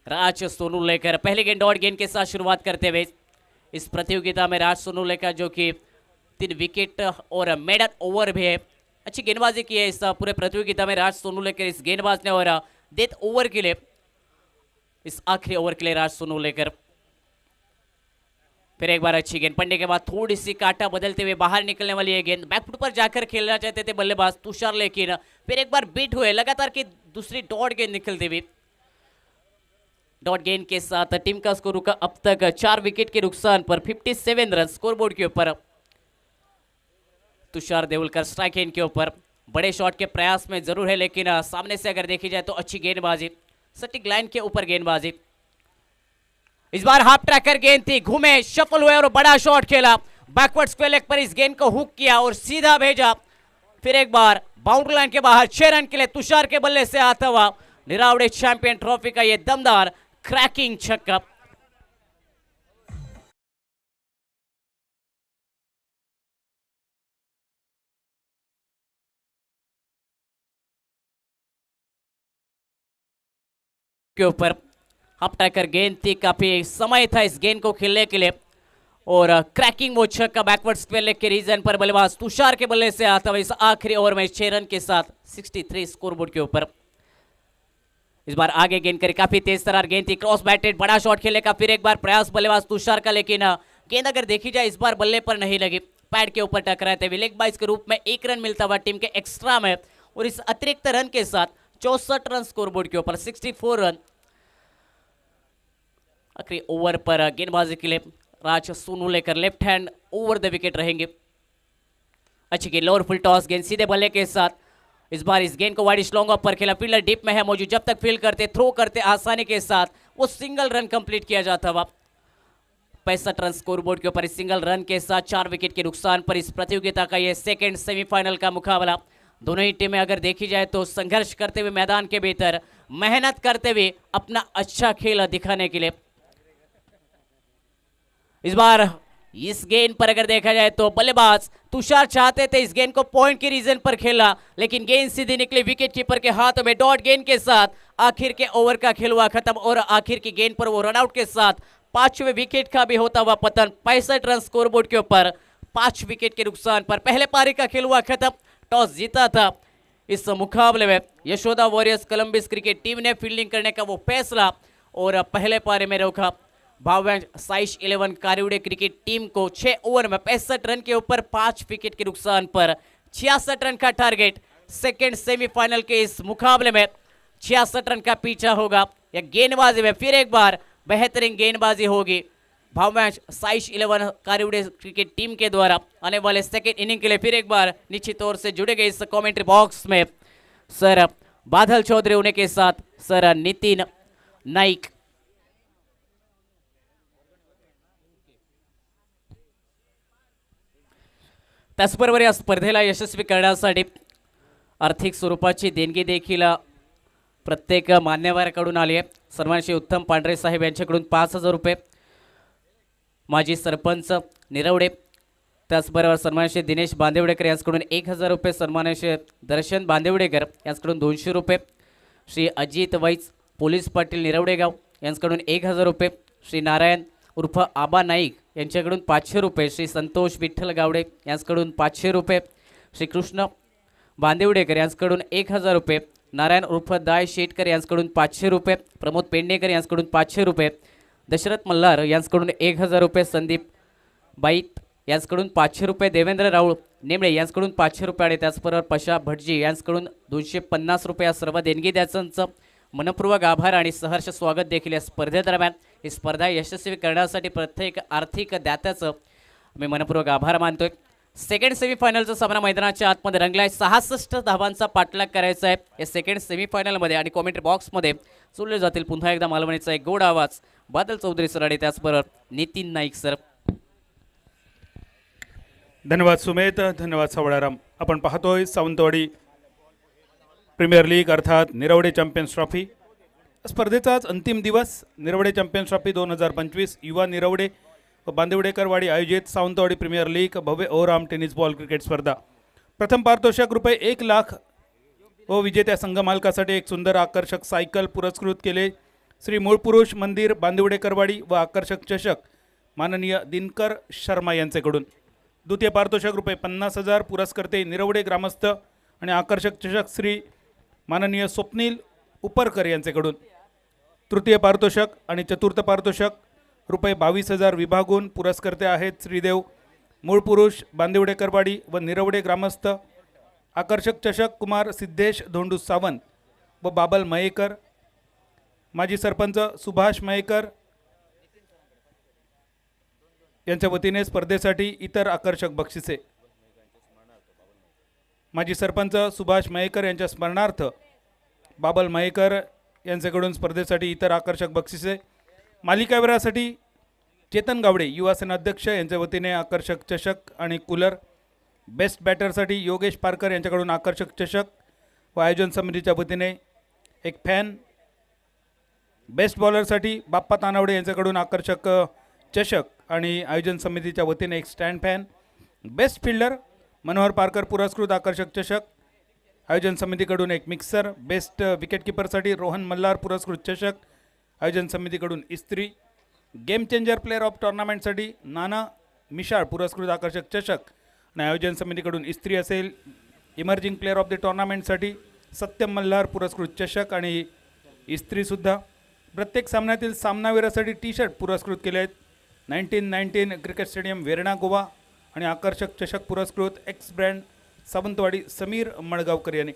राज सोनू लेकर पहले गेंद डॉट गेंद के साथ शुरुआत करते हुए इस प्रतियोगिता में राज सोनू लेकर जो कि 3 विकेट और मेडन ओवर भी है। अच्छी गेंदबाजी की है इस पूरे प्रतियोगिता में राज सोनू लेकर इस गेंदबाज ने और डेथ ओवर के लिए, इस आखिरी ओवर के लिए राज सोनवलेकर। फिर एक बार अच्छी गेंद पड़ने के बाद थोड़ी सी काटा बदलते हुए बाहर निकलने वाली है गेंद, बैकफुट पर जाकर खेलना चाहते थे बल्लेबाज तुषार, लेकिन फिर एक बार बीट हुए लगातार की दूसरी डॉट गेंद निकलती हुई। डॉट गेंद के साथ टीम का स्कोर रुका अब तक 4 विकेट के नुकसान पर 57 रन स्कोरबोर्ड के ऊपर। तुषार देवलकर स्ट्राइक एंड के ऊपर, बड़े शॉट के प्रयास में जरूर है, लेकिन सामने से अगर देखी जाए तो अच्छी गेंदबाजी, सटीक लाइन के ऊपर गेंदबाजी। इस बार हाफ ट्रैकर गेंद थी, घूमे, शफल हुए और बड़ा शॉट खेला, बैकवर्ड स्क्वायर लेग पर इस गेंद को हुक किया और सीधा भेजा। फिर एक बार बाउंड्री लाइन के बाहर 6 रन के लिए तुषार के बल्ले से आता हुआ निरावड़े चैंपियन ट्रॉफी का यह दमदार क्रैकिंग छक्का। के ऊपर हाफ ट्रैकर गेंद थी, काफी समय था इस गेंद को खेलने के लिए और क्रैकिंग वो छक्का बैकवर्ड स्क्वायर लेग के रीजन पर बल्लेबाज तुषार के बल्ले से आता हुआ इस आखिरी ओवर में 6 रन के साथ 63 स्कोरबोर्ड के ऊपर। इस बार आगे गेंद करी, काफी तेज तरार गेंद थी, क्रॉस बैटेड, बड़ा शॉट खेलने का फिर एक बार प्रयास बल्लेबाज तुषार का, लेकिन गेंद अगर देखी जाए इस बार बल्ले पर नहीं लगी, पैड के ऊपर टकराते हुए लेग बाइस के रूप में 1 रन मिलता हुआ टीम के एक्स्ट्रा में और इस अतिरिक्त रन के साथ 64 रन स्कोरबोर्ड के ऊपर 64 रन। आखिरी ओवर पर गेंदबाजी के लिए Raj Sonavlekar left hand over the wicket रहेंगे। अच्छी गेंद, लोअर फुल टॉस गेंद सीधे बल्ले के साथ, इस बार इस गेंद को वाइड लॉन्ग ऑफ पर खेला, फील्डर डीप में है मौजूद, जब तक फील्ड करते थ्रो करते आसानी के साथ वो सिंगल रन कंप्लीट किया जाता हुआ 65 रन स्कोरबोर्ड के ऊपर। इस सिंगल रन के साथ 4 विकेट के नुकसान पर इस प्रतियोगिता का यह सेकेंड सेमीफाइनल का मुकाबला। दोनों ही टीमें अगर देखी जाए तो संघर्ष करते हुए मैदान के भीतर, मेहनत करते हुए अपना अच्छा खेल दिखाने के लिए। इस बार इस गेंद पर अगर देखा जाए तो बल्लेबाज तुषार चाहते थे इस गेंद को पॉइंट के रीजन पर खेला, लेकिन गेंद सीधी निकली विकेट कीपर के हाथों में। डॉट गेंद के साथ आखिर के ओवर का खेल हुआ खत्म और आखिर की गेंद पर वो रनआउट के साथ 5वें विकेट का भी होता हुआ पतन। 65 रन स्कोरबोर्ड के ऊपर 5 विकेट के नुकसान पर पहले पारी का खेल हुआ खत्म। टॉस जीता था इस मुकाबले में यशोदा वॉरियर्स कोलंबिस क्रिकेट टीम ने फील्डिंग करने का वो फैसला और पहले पारी में रोका भाव्यांश साइश 11 कारिवड़े क्रिकेट टीम को 6 ओवर में 65 रन के ऊपर 5 विकेट के नुकसान पर 66 रन का टारगेट। सेकेंड सेमीफाइनल के इस मुकाबले में 66 रन का पीछा होगा या गेंदबाजी में फिर एक बार बेहतरीन गेंदबाजी होगी भाव्यांश साइश 11 कारिवड़े क्रिकेट टीम के द्वारा। आने वाले सेकेंड इनिंग के लिए फिर एक बार निश्चित तौर से जुड़े गए इस कमेंट्री बॉक्स में सर बादल चौधरी होने के साथ सर नितिन नाईक। त्याचबरोबर या स्पर्धेला यशस्वी करण्यासाठी आर्थिक स्वरूपाची देणगी देखील प्रत्येक मान्यवराकडून आली आहे। सन्माननीय उत्तम पांढरे साहेब यांच्याकडून 5000 रुपये, माजी सरपंच निरवडे, त्याचबरोबर सन्माननीय दिनेश बांदेवडेकर यांच्याकडून 1000 रुपये, सन्माननीय दर्शन बांदेवडेकर यांच्याकडून 200 रुपये, श्री अजित वैच पोलीस पाटील निरवडेगाव यांच्याकडून 1000 रुपये, श्री नारायण उर्फ आबा नाईक यांच्याकडून 500 रुपये, श्री संतोष विठ्ठल गावडे यांच्याकडून 500 रुपये, श्री कृष्ण बांदेवडेकर यांच्याकडून 1000 रुपये, नारायण उर्फ दाय शेटकर यांच्याकडून 500 रुपये, प्रमोद पेडणेकर यांच्याकडून 500 रुपये, दशरथ मल्हार यांच्याकडून 1000 रुपये, संदीप बाईत यांच्याकडून 500 रुपये, देवेंद्र राऊळ नेमळे यांच्याकडून 500 रुपये आणि त्याचबरोबर पशा भटजी यांच्याकडून 250 रुपये सर्व देणगी द्यायचं मनपूर्वक आभार आणि सहर्ष स्वागत देखील या स्पर्धेदरम्यान। ही स्पर्धा यशस्वी करण्यासाठी प्रत्येक आर्थिक दात्याचं मी मनपूर्वक आभार मानतोय। सेकंड सेमीफायनलचा सामना मैदानाच्या आतमध्ये रंगलाय, 66 धावांचा पाठलाग करायचा आहे या सेकंड सेमीफायनलमध्ये आणि कॉमेंट्री बॉक्समध्ये जोडले जातील पुन्हा एकदा मालवणीचा एक गोड आवाज बादल चौधरी सर आणि त्याचबरोबर नितीन नाईक सर। धन्यवाद सुमेध, धन्यवाद सावळाराम। आपण पाहतोय सावंतवाडी प्रीमियर लीग अर्थात निरवडे चॅम्पियन्स ट्रॉफी स्पर्धेचाच अंतिम दिवस। निरवडे चॅम्पियन्स ट्रॉफी 2025 युवा निरवडे व बांदेवडेकरवाडी आयोजित सावंतवाडी प्रीमियर लीग भव्य ओव्हरआर्म टेनिस बॉल क्रिकेट स्पर्धा। प्रथम पारितोषिक रुपये 1 लाख व विजेत्या संघ मालकासाठी एक सुंदर आकर्षक सायकल पुरस्कृत केले श्री मूळ पुरुष मंदिर बांदेवडेकरवाडी व आकर्षक चषक माननीय दिनकर शर्मा यांच्याकडून। द्वितीय पारितोषिक रुपये 50,000 पुरस्कर्ते निरवडे ग्रामस्थ आणि आकर्षक चषक श्री माननीय स्वप्नील उपरकर यांच्याकडून. तृतीय पारितोषिक आणि चतुर्थ पारितोषिक रुपये 22,000 विभागून पुरस्कर्ते आहेत श्रीदेव मूळ पुरुष बांदिवडेकरवाडी व निरवडे ग्रामस्थ. आकर्षक चषक कुमार सिद्धेश धोंडू सावंत व बाबल मयेकर. माजी सरपंच सुभाष मयेकर यांच्या वतीने स्पर्धेसाठी इतर आकर्षक बक्षिसे. माजी सरपंच सुभाष मयेकर यांच्या स्मरणार्थ बाबल मयेकर यांच्याकडून स्पर्धेसाठी इतर आकर्षक बक्षिसे. मालिकावीरासाठी चेतन गावडे युवा सेना अध्यक्ष यांच्या वतीने आकर्षक चषक आणि कूलर. बेस्ट बॅटरसाठी योगेश पारकर यांच्याकडून आकर्षक चषक व आयोजन समितीच्या वतीने एक फॅन. बेस्ट बॉलरसाठी बाप्पा तानावडे यांच्याकडून आकर्षक चषक आणि आयोजन समितीच्या वतीने एक stand fan. Best fielder Manohar Parkar पुरस्कृत आकर्षक चषक आयोजन समितीकडून एक मिक्सर. बेस्ट विकेटकीपरसाठी रोहन मल्हार पुरस्कृत चषक आयोजन समितीकडून इस्त्री. गेम चेंजर प्लेअर ऑफ टुर्नामेंटसाठी नाना मिशाळ पुरस्कृत आकर्षक चषक आणि आयोजन समितीकडून इस्त्री असेल. Emerging player of the टुर्नामेंटसाठी Satyam Malhar पुरस्कृत चषक आणि इस्त्रीसुद्धा. प्रत्येक सामन्यातील सामनावीरासाठी टी शर्ट पुरस्कृत केले आहेत. 1919 क्रिकेट स्टेडियम वेरणा गोवा आणि आकर्षक चषक पुरस्कृत एक्स ब्रँड सावंतवाडी समीर मळगावकर यांनी.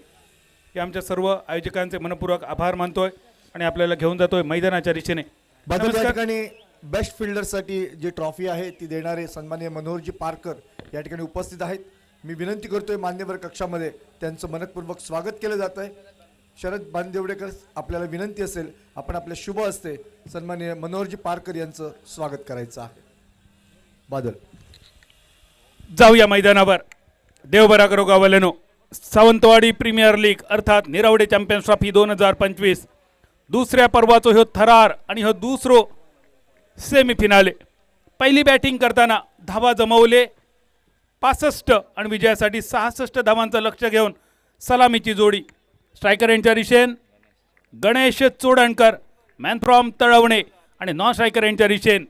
हे आमच्या सर्व आयोजकांचे मनपूर्वक आभार मानतोय आणि आपल्याला घेऊन जातोय मैदानाच्या दिशेने. बदल या ठिकाणी बेस्ट फिल्डरसाठी जी ट्रॉफी आहे ती देणारे सन्माननीय मनोहरजी पारकर या ठिकाणी उपस्थित आहेत. मी विनंती करतोय मान्यवर कक्षामध्ये त्यांचं मनपूर्वक स्वागत केलं जात आहे. शरद बांदिवडेकर आपल्याला विनंती असेल आपण आपल्या शुभ हस्ते सन्माननीय मनोहरजी पारकर यांचं स्वागत करायचं आहे. बादल जाऊया मैदानावर. देवबरा करो गावलेनो. सावंतवाडी प्रीमियर लीग अर्थात निरवडे चॅम्पियन्स ट्रॉफी 2025 दुसऱ्या पर्वाचो ह्यो थरार आणि ह्यो दुसरो सेमीफिनाले. पहिली बॅटिंग करताना धावा जमवले 65 आणि विजयासाठी 66 धावांचं लक्ष घेऊन सलामीची जोडी. स्ट्रायकर यांच्या दिशेन गणेश चोडणकर मॅन फ्रॉम तळवणे आणि नॉन स्ट्रायकर यांच्या दिशेन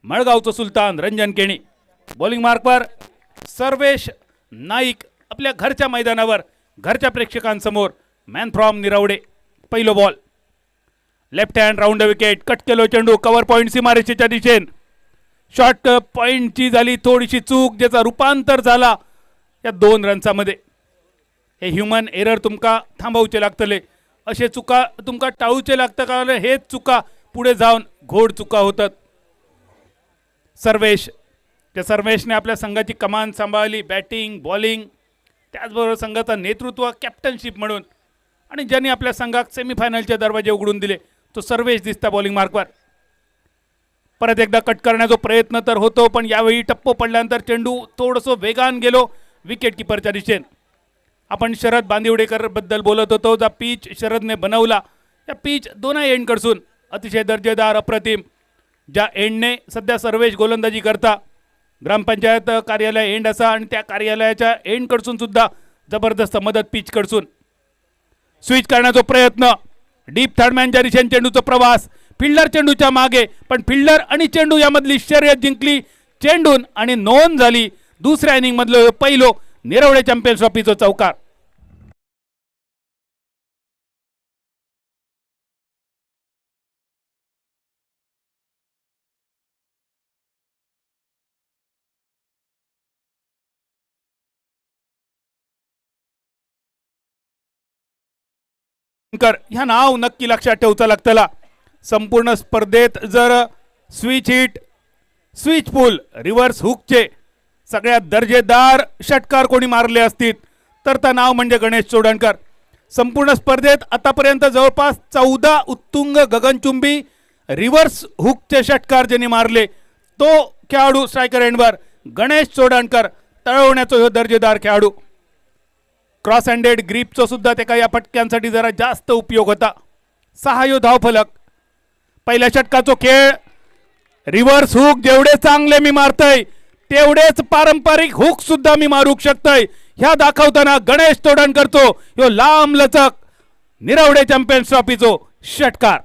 मळगावचं सुलतान रंजन केणी. बॉलिंग मार्कवर सर्वेश नाईक आपल्या घरच्या मैदानावर घरच्या प्रेक्षकांसमोर मॅन फ्रॉम निरवडे. पहिलो ball left hand round wicket. Cut केलो चेंडू कव्हर पॉईंट सीमारेषेच्या दिशेन. शॉर्ट पॉईंटची झाली थोडीशी चूक ज्याचा रूपांतर झाला या 2 रन्सामध्ये. हे ह्युमन एरर तुमका थांबवचे लागतले. असे चुका तुमका टाळूचे लागतं कारण हेच चुका पुढे जाऊन घोड चुका होतात. सर्वेश त्या सर्वेशने आपल्या संघाची कमान सांभाळली. बॅटिंग बॉलिंग त्याचबरोबर संघाचा नेतृत्व कॅप्टनशिप म्हणून आणि ज्यांनी आपल्या संघात सेमीफायनलचे दरवाजे उघडून दिले तो सर्वेश दिसता बॉलिंग मार्कवर. परत एकदा कट करण्याचा प्रयत्न तर होतो पण यावेळी टप्पो पडल्यानंतर चेंडू थोडंसं वेगान गेलो विकेट किपरच्या दिशेने. आपण शरद बांदिवडेकर बद्दल बोलत होतो. जा पीच शरदने बनवला या पीच दोन्ही एंडकडसून अतिशय दर्जेदार अप्रतिम. ज्या एंडने सध्या सर्वेश गोलंदाजी करता ग्रामपंचायत कार्यालय एंड असा आणि त्या कार्यालयाच्या एंडकडसून सुद्धा जबरदस्त मदत पीचकडसून. स्विच करण्याचा प्रयत्न डीप थर्डमॅनच्या दिशेने चेंडूचा प्रवास. फिल्डर चेंडूच्या मागे पण फिल्डर आणि चेंडू यामधली शर्यत जिंकली चेंडून आणि नोंद झाली दुसऱ्या इनिंग मधलं पहिलो निरवडे चॅम्पियन्स ट्रॉफीचा चौकार. ह्या नाव नक्की लक्षात ठेवचं लागतला. संपूर्ण स्पर्धेत जर स्विच हिट स्विच पुल रिव्हर्स हुकचे सगळ्यात दर्जेदार षटकार कोणी मारले असतील तर त्या नाव म्हणजे गणेश चोडणकर. संपूर्ण स्पर्धेत आतापर्यंत जवळपास 14 उत्तुंग गगनचुंबी रिव्हर्स हुकचे षटकार ज्यांनी मारले तो खेळाडू स्ट्रायकर एंडवर गणेश चोडणकर. तळवण्याचा ह्यो दर्जेदार खेळाडू. क्रॉस हँडेड ग्रीपचा सुद्धा त्याका या फटक्यांसाठी जरा जास्त उपयोग होता. 6 धावफलक. पहिल्या षटकाचो खेळ रिव्हर्स हुक जेवढे चांगले मी मारतय तेवढेच पारंपरिक हुक सुद्धा मी मारू शकतोय ह्या दाखवताना गणेश चोडणकरचो ह्यो लांब लचक निरवडे चॅम्पियन्स ट्रॉफीचो षटकार.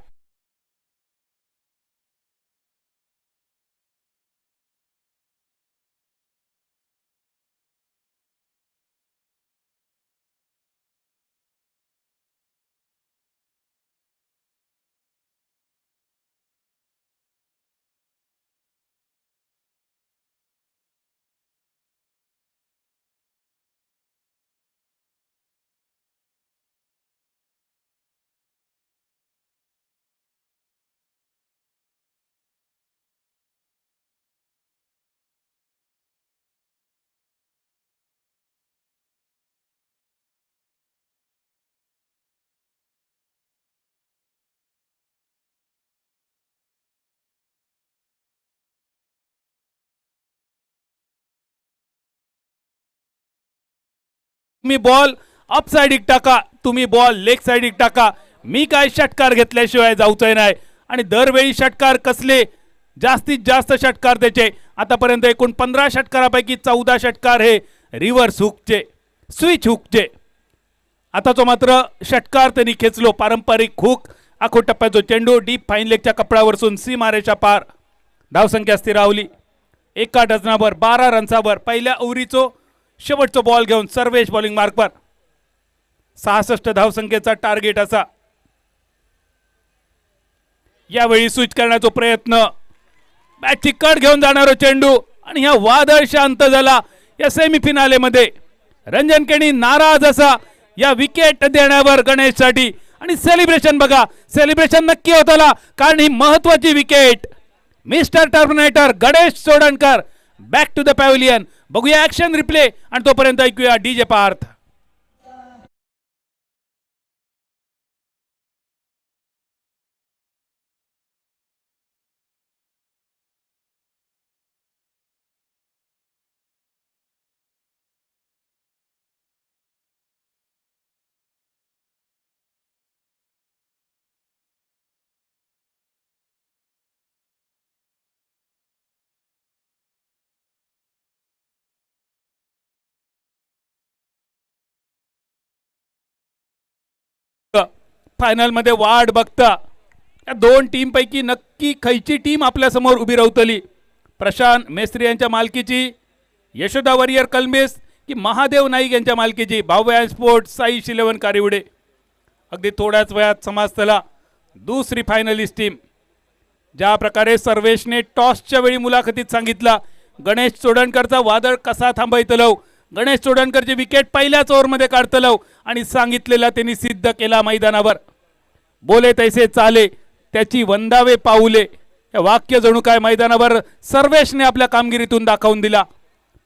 तुम्ही बॉल अप साइडिक टाका, तुम्ही बॉल लेग साइडिक टाका, मी काय षटकार घेतल्याशिवाय जाऊचंय नाही. आणि दरवेळी षटकार कसले, जास्तीत जास्त षटकार त्याचे आतापर्यंत एकूण 15 षटकारापैकी 14 षटकार हे रिव्हर्स हुकचे, स्विच हुकचे. आता तो मात्र षटकार त्यांनी खेचलो, पारंपरिक हुक. आखो टप्प्याचो चेंडू डीप फाईन लेगच्या कपड्यावरसून सीमारेषा पार. धावसंख्या स्थिरावली एका डझनावर 12 रन्सावर. पहिल्या ओव्हरीचो शेवटचो बॉल घेऊन सर्वेश बॉलिंग मार्कवर. 66 धावसंख्येचा टार्गेट असा. यावेळी स्विच करण्याचा प्रयत्न, बॅटची कट घेऊन जाणारा चेंडू आणि ह्या वादळ शांत झाला या सेमीफिनालेमध्ये. रंजन केणी नाराज असा या विकेट देण्यावर गणेशसाठी. आणि सेलिब्रेशन बघा, सेलिब्रेशन नक्की होताला कारण ही महत्वाची wicket. Mister terminator Ganesh Chodankar back to the pavilion. बघूया ऍक्शन रिप्ले आणि तोपर्यंत ऐकूया डीजे पार्थ. फायनल मध्ये वाट बघता या दोन टीम पैकी नक्की खयची टीम आपल्या समोर उभी राहतली. प्रशांत मेस्त्री यांच्या मालकीची यशोदा वरियर कलमेस की महादेव नाईक यांच्या मालकीची भाव्या स्पोर्ट साईश 11 कारिवडे. अगदी थोड्याच वयात समाजतला दुसरी फायनलिस्ट टीम. ज्या प्रकारे सर्वेशने टॉसच्या वेळी मुलाखतीत सांगितला गणेश चोडणकरचा वादळ कसा थांबवतलो, गणेश चोडणकरची विकेट पहिल्याच ओव्हरमध्ये काढतलो आणि सांगितलेला त्यांनी सिद्ध केला मैदानावर. बोले तैसे चाले त्याची वंदावे पाऊले हे वाक्य जणू काय मैदानावर सर्वेशने आपल्या कामगिरीतून दाखवून दिला.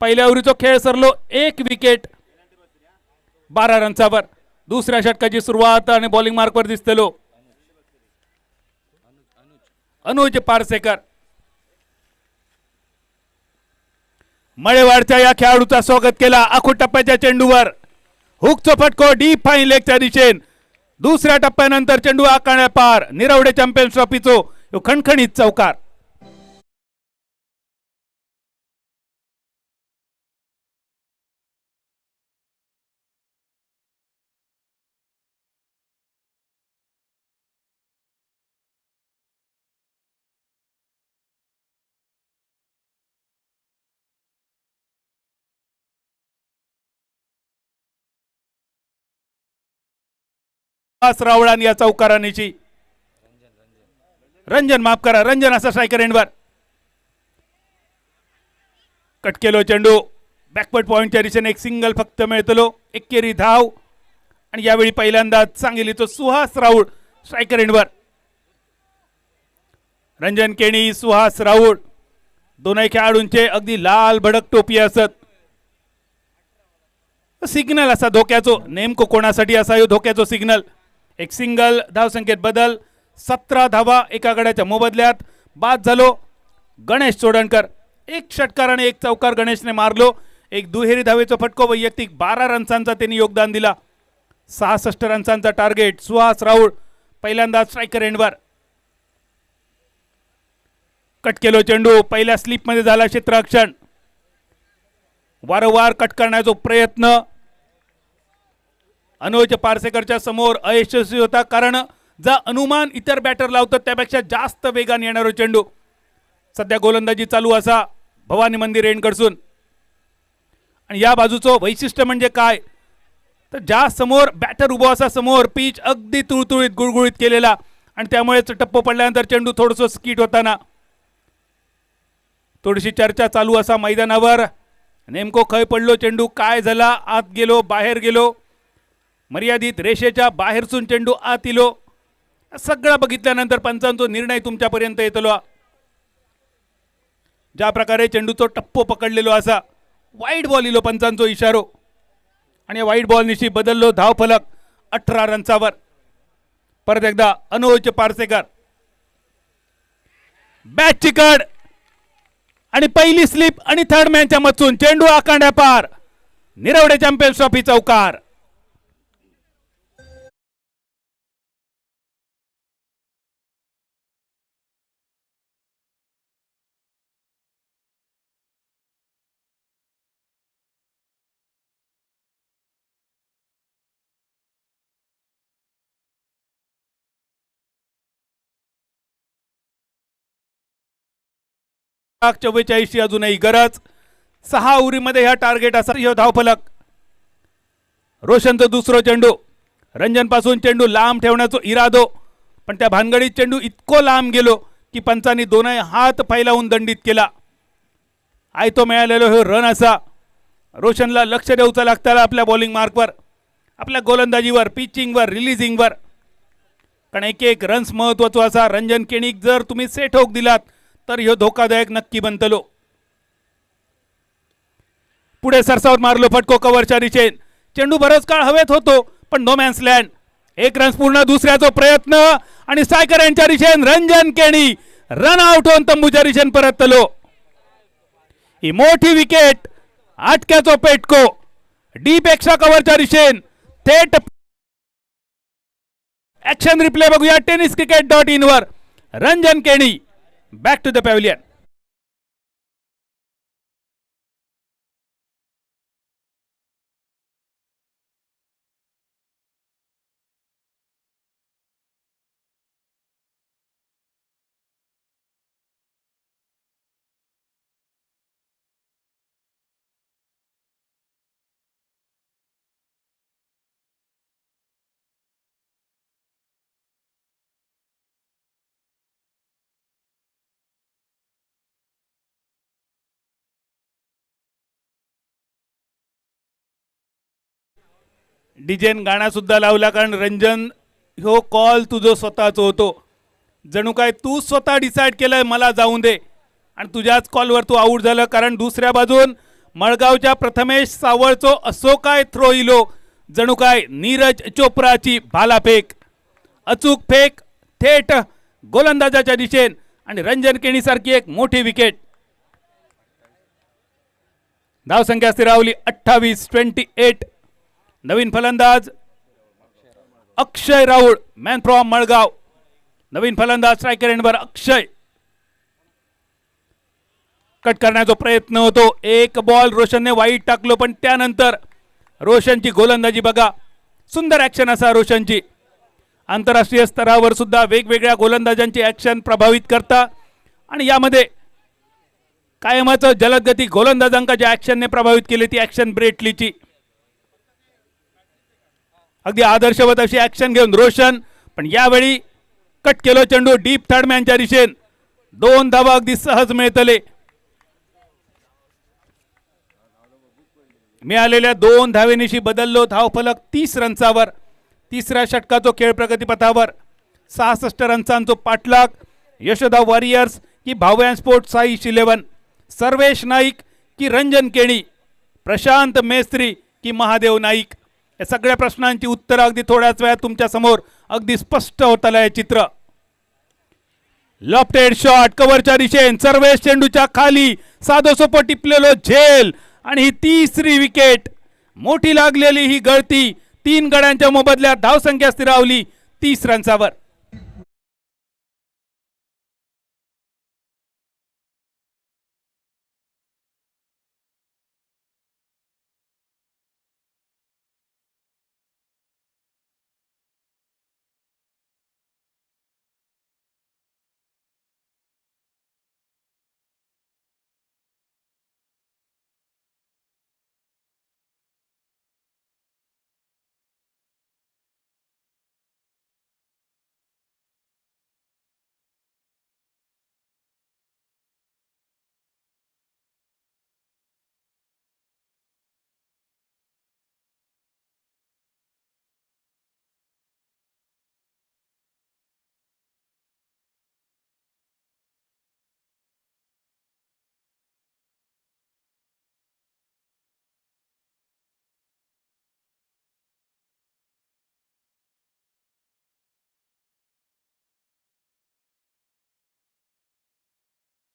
पहिल्या ओव्हरीचा खेळ सरलो 1 विकेट 12 रन्सावर. दुसऱ्या षटकाची सुरुवात आणि बॉलिंग मार्कवर दिसतलो अनुज पारसेकर. मळेवाडच्या या खेळाडूचा स्वागत केला. आखो टप्प्याच्या चेंडूवर हुकचो फटको डीप फाईन लेगच्या दिशेन. दुसऱ्या टप्प्यानंतर चेंडू आकाण्या पार. निरवडे चॅम्पियन्स ट्रॉफीचो खणखणीत चौकार. रावळान या चौकारानीची रंजन माफ करा रंजन असा स्ट्रायकर एंडवर कट केलो चेंडू. बॅकवर्ड पॉइंटच्या दिशेने एक सिंगल फक्त मिळतलो. एकेरी धाव आणि यावेळी पहिल्यांदाच सांगितलं सुहास राऊळ स्ट्रायकर एंडवर. रंजन केणी सुहास राऊळ दोनही खेळाडूंचे अगदी लाल भडक टोपी असत. सिग्नल असा धोक्याचो नेमको कोणासाठी असा यो धोक्याचो सिग्नल. एक सिंगल धावसंख्येत बदल 17 धावा एका गड्याच्या मोबदल्यात बाद झालो. गणेश चोडणकर 1 षटकार आणि 1 चौकार गणेशने मारलो. एक दुहेरी धावेचा फटको वैयक्तिक 12 रन्सांचा त्यांनी योगदान दिला. 66 रन्सांचा टार्गेट. सुहास राऊळ पहिल्यांदा स्ट्रायकर एंडवर. कट केलो चेंडू. पहिल्या स्लिपमध्ये झाला क्षेत्ररक्षण. वारंवार कट करण्याचा प्रयत्न अनुज पारसेकरच्या समोर अयशस्वी होता कारण जा अनुमान इतर बॅटर लावतात त्यापेक्षा जास्त वेगाने येणारा चेंडू. सध्या गोलंदाजी चालू असा भवानी मंदिर एंडकडसून. आणि या बाजूचं वैशिष्ट्य म्हणजे काय तर ज्या समोर बॅटर उभा असा समोर पिच अगदी तुळतुळीत गुळगुळीत केलेला आणि त्यामुळे टप्पो पडल्यानंतर चेंडू थोडंसं स्किट होताना थोडीशी चर्चा चालू असा मैदानावर. नेमको खय पडलो चेंडू काय झाला आत गेलो बाहेर गेलो मर्यादित रेषेच्या बाहेरसून चेंडू आत इलो. सगळं बघितल्यानंतर पंचांचा निर्णय तुमच्यापर्यंत येतलो. ज्या प्रकारे चेंडूचो टप्पो पकडलेलो असा वाईट बॉल इलो पंचांचो इशारो आणि वाईट बॉल निशी बदललो धावफलक 18 रन्सावर. परत एकदा अनुज पारसेकर बॅट चिकड आणि पहिली स्लिप आणि थर्ड मॅनच्या मधून चेंडू आकांड्या पार. निरवडे चॅम्पियन्स ट्रॉफी चौकार. लाख 44 ची अजूनही गरज. 6 ओव्हरीमध्ये ह्या टार्गेट असा ह्यो धावफलक. रोशनचं दुसरं चेंडू. रंजन पासून चेंडू लांब ठेवण्याचा इरादो, पण त्या भानगडीत चेंडू इतको लांब गेलो की पंचांनी दोनही हात फैलावून दंडित केला. आयतो मिळालेलो हे रन असा. रोशनला लक्ष देऊचा लागतं आपल्या बॉलिंग मार्कवर, आपल्या गोलंदाजीवर, पिचिंगवर, रिलीजिंगवर, कारण एक एक रन्स महत्वाचा असा. रंजन केणीक जर तुम्ही सेठोक दिलात तर ह्यो धोकादायक नक्की बनतलो. पुढे सरसावत मारलो फटको कव्हरच्या दिशेन. चेंडू बराच काळ हवेत होतो पण नो मॅन्स लँड. 1 रन पूर्ण. दुसऱ्याचा प्रयत्न आणि सायकर यांच्या दिशेन रंजन केणी रन आउट होऊन तंबूच्या दिशेन परतलो. ही मोठी विकेट. आटक्याचो पेटको डीप एक्स्ट्रा कव्हरच्या दिशेन थेट. ऍक्शन रिप्ले बघूया tenniscricket.in वर. Ranjan Keni back to the pavilion. डीजेन गाणं सुद्धा लावला, कारण रंजन ह्यो कॉल तुझो स्वतःचो होतो. जणू काय तू स्वतः डिसाईड केलंय मला जाऊन दे आणि तुझ्याच कॉलवर तू आऊट झालं. कारण दुसऱ्या बाजून मळगावच्या प्रथमेश सावळचो असो काय थ्रो इलो, जणू काय नीरज चोप्राची भालाफेक. अचूक फेक थेट गोलंदाजाच्या दिशेन आणि रंजन केणी सारखी एक मोठी विकेट. धावसंख्या स्थिरावली 28-28. नवीन फलंदाज अक्षय राऊळ, मॅन फ्रॉम मळगाव. नवीन फलंदाज स्ट्रायकर एंडवर अक्षय. कट करण्याचा प्रयत्न होतो. एक बॉल रोशनने वाईट टाकलो, पण त्यानंतर रोशनची गोलंदाजी बघा. सुंदर ऍक्शन असा रोशनची. आंतरराष्ट्रीय स्तरावर सुद्धा वेगवेगळ्या गोलंदाजांची ऍक्शन प्रभावित करता आणि यामध्ये कायमच जलदगती गोलंदाजांका ज्या ऍक्शनने प्रभावित केली ती ऍक्शन ब्रेटलीची. अगदी आदर्शवत अशी ऍक्शन घेऊन रोशन, पण यावेळी कट केलो चेंडू डीप थर्डमॅनच्या दिशेन. 2 धावा अगदी सहज मिळतले. मिळालेल्या 2 धावेनिशी बदललो धावफलक 30 रन्सावर. तिसऱ्या षटकाचो खेळ प्रगतीपथावर. 66 रन्सांचो पाठलाग. यशोदा वॉरियर्स की भावयान स्पोर्ट्स साईश 11, सर्वेश नाईक की रंजन केणी, प्रशांत मेस्त्री की महादेव नाईक, या सगळ्या प्रश्नांची उत्तरं अगदी थोड्याच वेळात तुमच्या समोर अगदी स्पष्ट होताला हे चित्र. लॉफ्टेड शॉट कव्हरच्या दिशेन. सर्वेश चेंडूच्या खाली साधो सोपो टिपलेलो झेल आणि ही तिसरी विकेट. मोठी लागलेली ही गळती. 3 गड्यांच्या मोबदल्यात धावसंख्या स्थिरावली 30 रन्सावर.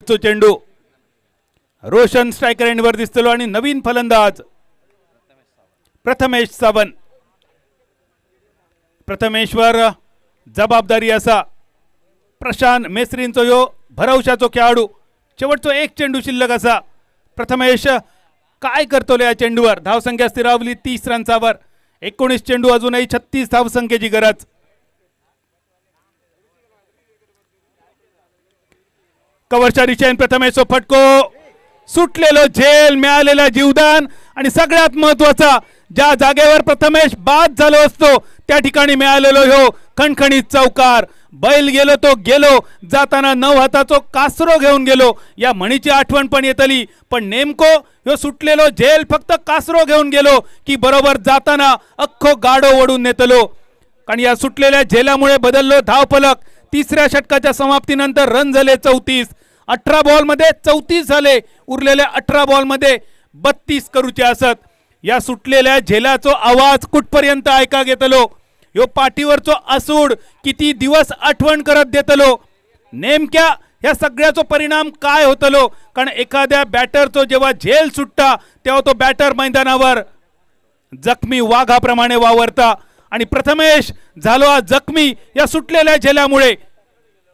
चेंडू रोशन स्ट्रायकर एंडवर दिसतलो आणि नवीन फलंदाज प्रथमेश सावंत. प्रथमेश्वर जबाबदारी असा प्रशांत मेसरींचो यो भरवशाचो खेळाडू. शेवटचो एक चेंडू शिल्लक असा. प्रथमेश काय करतलो या चेंडूवर. धावसंख्या स्थिरावली 30 रन्सावर. 19 चेंडू अजूनही 36 धावसंख्येची गरज. कव्हरच्या दिशेने प्रथमेश फटको. सुटलेलो झेल, मिळालेला जीवदान आणि सगळ्यात महत्वाचा ज्या जागेवर प्रथमेश बाद झालो असतो त्या ठिकाणी मिळालेलो ह्यो खणखणीत चौकार. बैल गेलो तो गेलो, जाताना 9 हाताचो कासरो घेऊन गेलो या म्हणीची आठवण पण येतली. पण नेमको ह्यो सुटलेलो झेल फक्त कासरो घेऊन गेलो की बरोबर जाताना अख्खो गाडो ओढून नेतलो. कारण या सुटलेल्या झेलामुळे बदललो धावफलक. तिसऱ्या षटकाच्या समाप्तीनंतर रन झाले 34. 18 बॉल मध्ये 34 झाले. उरलेल्या 18 बॉल मध्ये 32 करूचे असत. या सुटलेल्या झेलाचो आवाज कुठपर्यंत ऐका घेतलो. यो पाठीवरचो असूड किती दिवस आठवण करत देतलो. नेमक्या या सगळ्याचो परिणाम काय होतलो. कारण एखाद्या बॅटरचो जेव्हा झेल सुटता तेव्हा तो बॅटर मैदानावर जखमी वाघाप्रमाणे वावरता. आणि प्रथमेश झालो आज जखमी या सुटलेल्या झेल्यामुळे.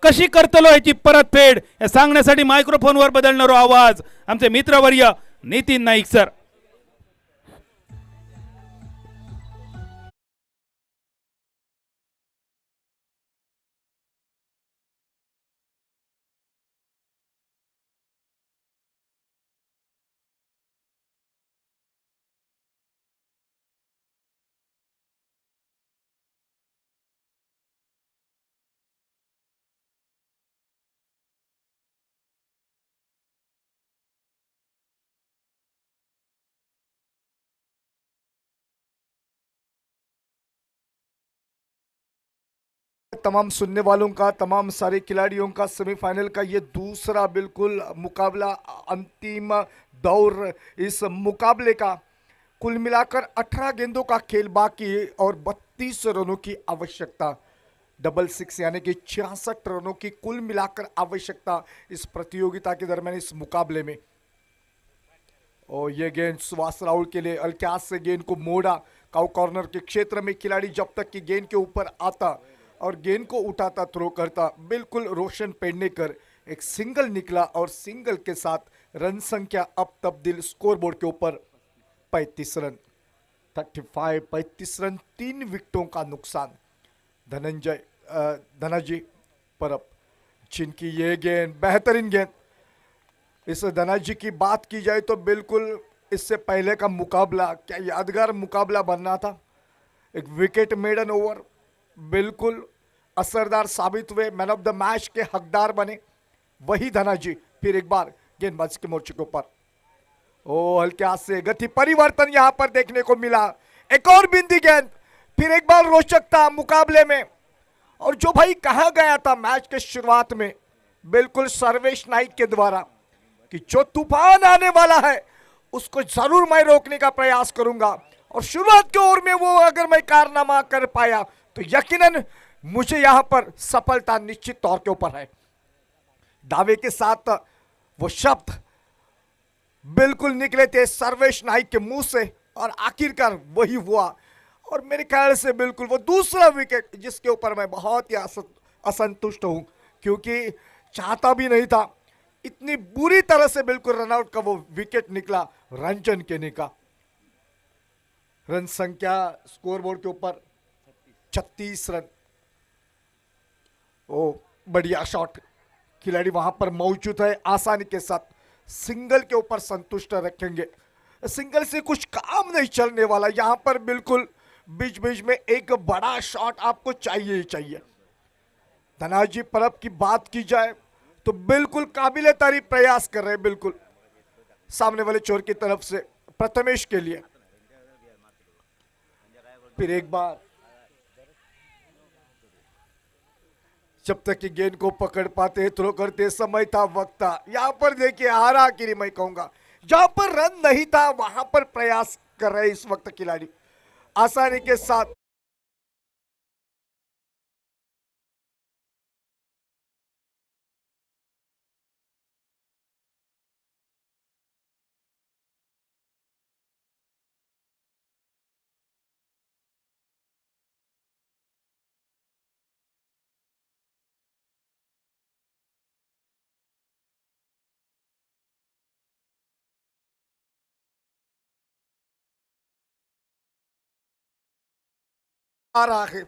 कशी करतलो याची परतफेड हे सांगण्यासाठी मायक्रोफोनवर बदलणारो आवाज आमचे मित्रवर्य नितीन नाईक सर. तमाम सुनने वालों का, तमाम सारे खिलाड़ियों का सेमीफाइनल का ये दूसरा बिल्कुल मुकाबला, अंतिम दौर इस मुकाबले का। कुल मिलाकर 18 गेंदों का खेल बाकी है और 32 रनों की आवश्यकता। डबल सिक्स यानी कि 66 रनों की कुल मिलाकर आवश्यकता इस प्रतियोगिता के दरमियान इस मुकाबले में। और ये गेंद सुभाष राहुल के लिए हल्के हाथ से गेंद को मोड़ा। काउ कॉर्नर के क्षेत्र में खिलाड़ी जब तक कि गेंद के ऊपर आता और गेंद को उठाता, थ्रो करता, बिल्कुल रोशन पेडनेकर एक सिंगल निकला और सिंगल के साथ रन संख्या अब तब्दील स्कोरबोर्ड के ऊपर 35 रन, 35 रन, 3 विकेटों का नुकसान। धनाजी परब जिनकी ये गेंद बेहतरीन गेंद। इस धनाजी की बात की जाए तो बिल्कुल इससे पहले का मुकाबला क्या यादगार मुकाबला बनना था। एक विकेट मेडन ओवर बिल्कुल असरदार साबित हुए, मैन ऑफ द मैच के हकदार बने वही धनाजी। फिर एक बार गेंदबाज के मोर्चे के ऊपर हल्के हाथ से गति परिवर्तन यहां पर देखने को मिला। एक और बिंदी गेंद, फिर एक बार रोचकता मुकाबले में। और जो भाई कहा गया था मैच के शुरुआत में बिल्कुल सर्वेश नाइक के द्वारा कि जो तूफान आने वाला है उसको जरूर मैं रोकने का प्रयास करूंगा, और शुरुआत के ओवर में वो अगर मैं कारनामा कर पाया तो यकीनन मुझे यहां पर सफलता निश्चित तौर के ऊपर है। दावे के साथ वो शब्द बिल्कुल निकले थे सर्वेश नाइक के मुंह से और आखिरकार वही हुआ। और मेरे ख्याल से बिल्कुल वो दूसरा विकेट जिसके ऊपर मैं बहुत ही असंतुष्ट हूं, क्योंकि चाहता भी नहीं था, इतनी बुरी तरह से बिल्कुल रनआउट का वो विकेट निकला रंजन केनी का। रन संख्या स्कोरबोर्ड के ऊपर 36 रन। ओ बढ़िया शॉट, खिलाड़ी वहां पर मौजूद है, आसानी के साथ सिंगल के ऊपर संतुष्ट रखेंगे। सिंगल से कुछ काम नहीं चलने वाला, यहां पर बिल्कुल बीच बीच में एक बड़ा शॉट आपको चाहिए ही चाहिए। धनाजी परब की बात की जाए तो बिल्कुल काबिले तारीफ प्रयास कर रहे हैं, बिल्कुल सामने वाले चोर की तरफ से प्रथमेश के लिए। फिर एक बार जब तक कि गेंद को पकड़ पाते, थ्रो करते, समय था, वक्त था। यहां पर देखिए हारा आखिरी मैं कहूंगा, जहां पर रन नहीं था वहां पर प्रयास कर रहे इस वक्त खिलाड़ी आसानी के साथ। आ रहा है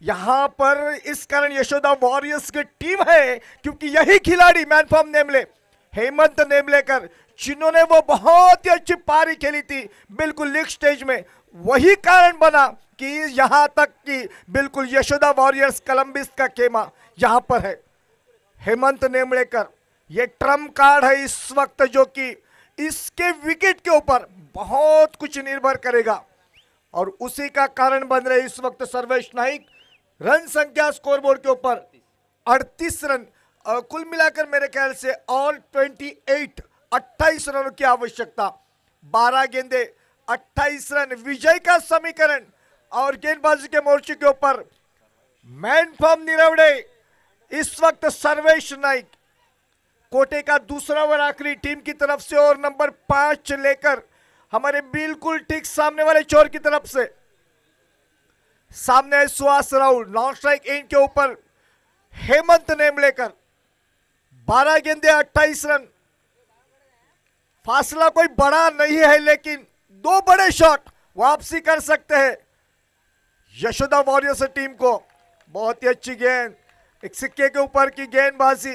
यहाँ पर। इस कारण यशोदा वॉरियर्स की टीम है क्योंकि यही खिलाड़ी मैन फ्रॉम नेमले हेमंत नेमलेकर, जिन्होंने वो बहुत ही अच्छी पारी खेली थी बिल्कुल लीग स्टेज में, वही कारण बना कि यहां तक कि बिल्कुल यशोदा वॉरियर्स कोलंबिस का खेमा यहां पर है। हेमंत नेमलेकर ये ट्रम्प कार्ड है इस वक्त, जो कि इसके विकेट के ऊपर बहुत कुछ निर्भर करेगा और उसी का कारण बन रहे इस वक्त सर्वेश नाइक। रन संख्या स्कोरबोर्ड के ऊपर 38 रन, कुल मिलाकर मेरे ख्याल से ऑल 28 रनों की आवश्यकता, 12 गेंदे 28 रन, विजय का समीकरण। और गेंदबाजी के मोर्चे के ऊपर मैन फ्रॉम निरवड़े इस वक्त सर्वेश नाइक, कोटे का दूसरा ओवर आखिरी टीम की तरफ से और नंबर 5 लेकर हमारे बिल्कुल ठीक सामने वाले चोर की तरफ से सामने है Suhas Rahul. Non strike end के ऊपर हेमंत नेमलेकर, 12 गेंदे 28 रन, फासला कोई बड़ा नहीं है लेकिन दो बड़े शॉट वापसी कर सकते हैं यशोदा वॉरियर्स टीम को। बहुत ही अच्छी गेंद, एक सिक्के के ऊपर की गेंदबाजी,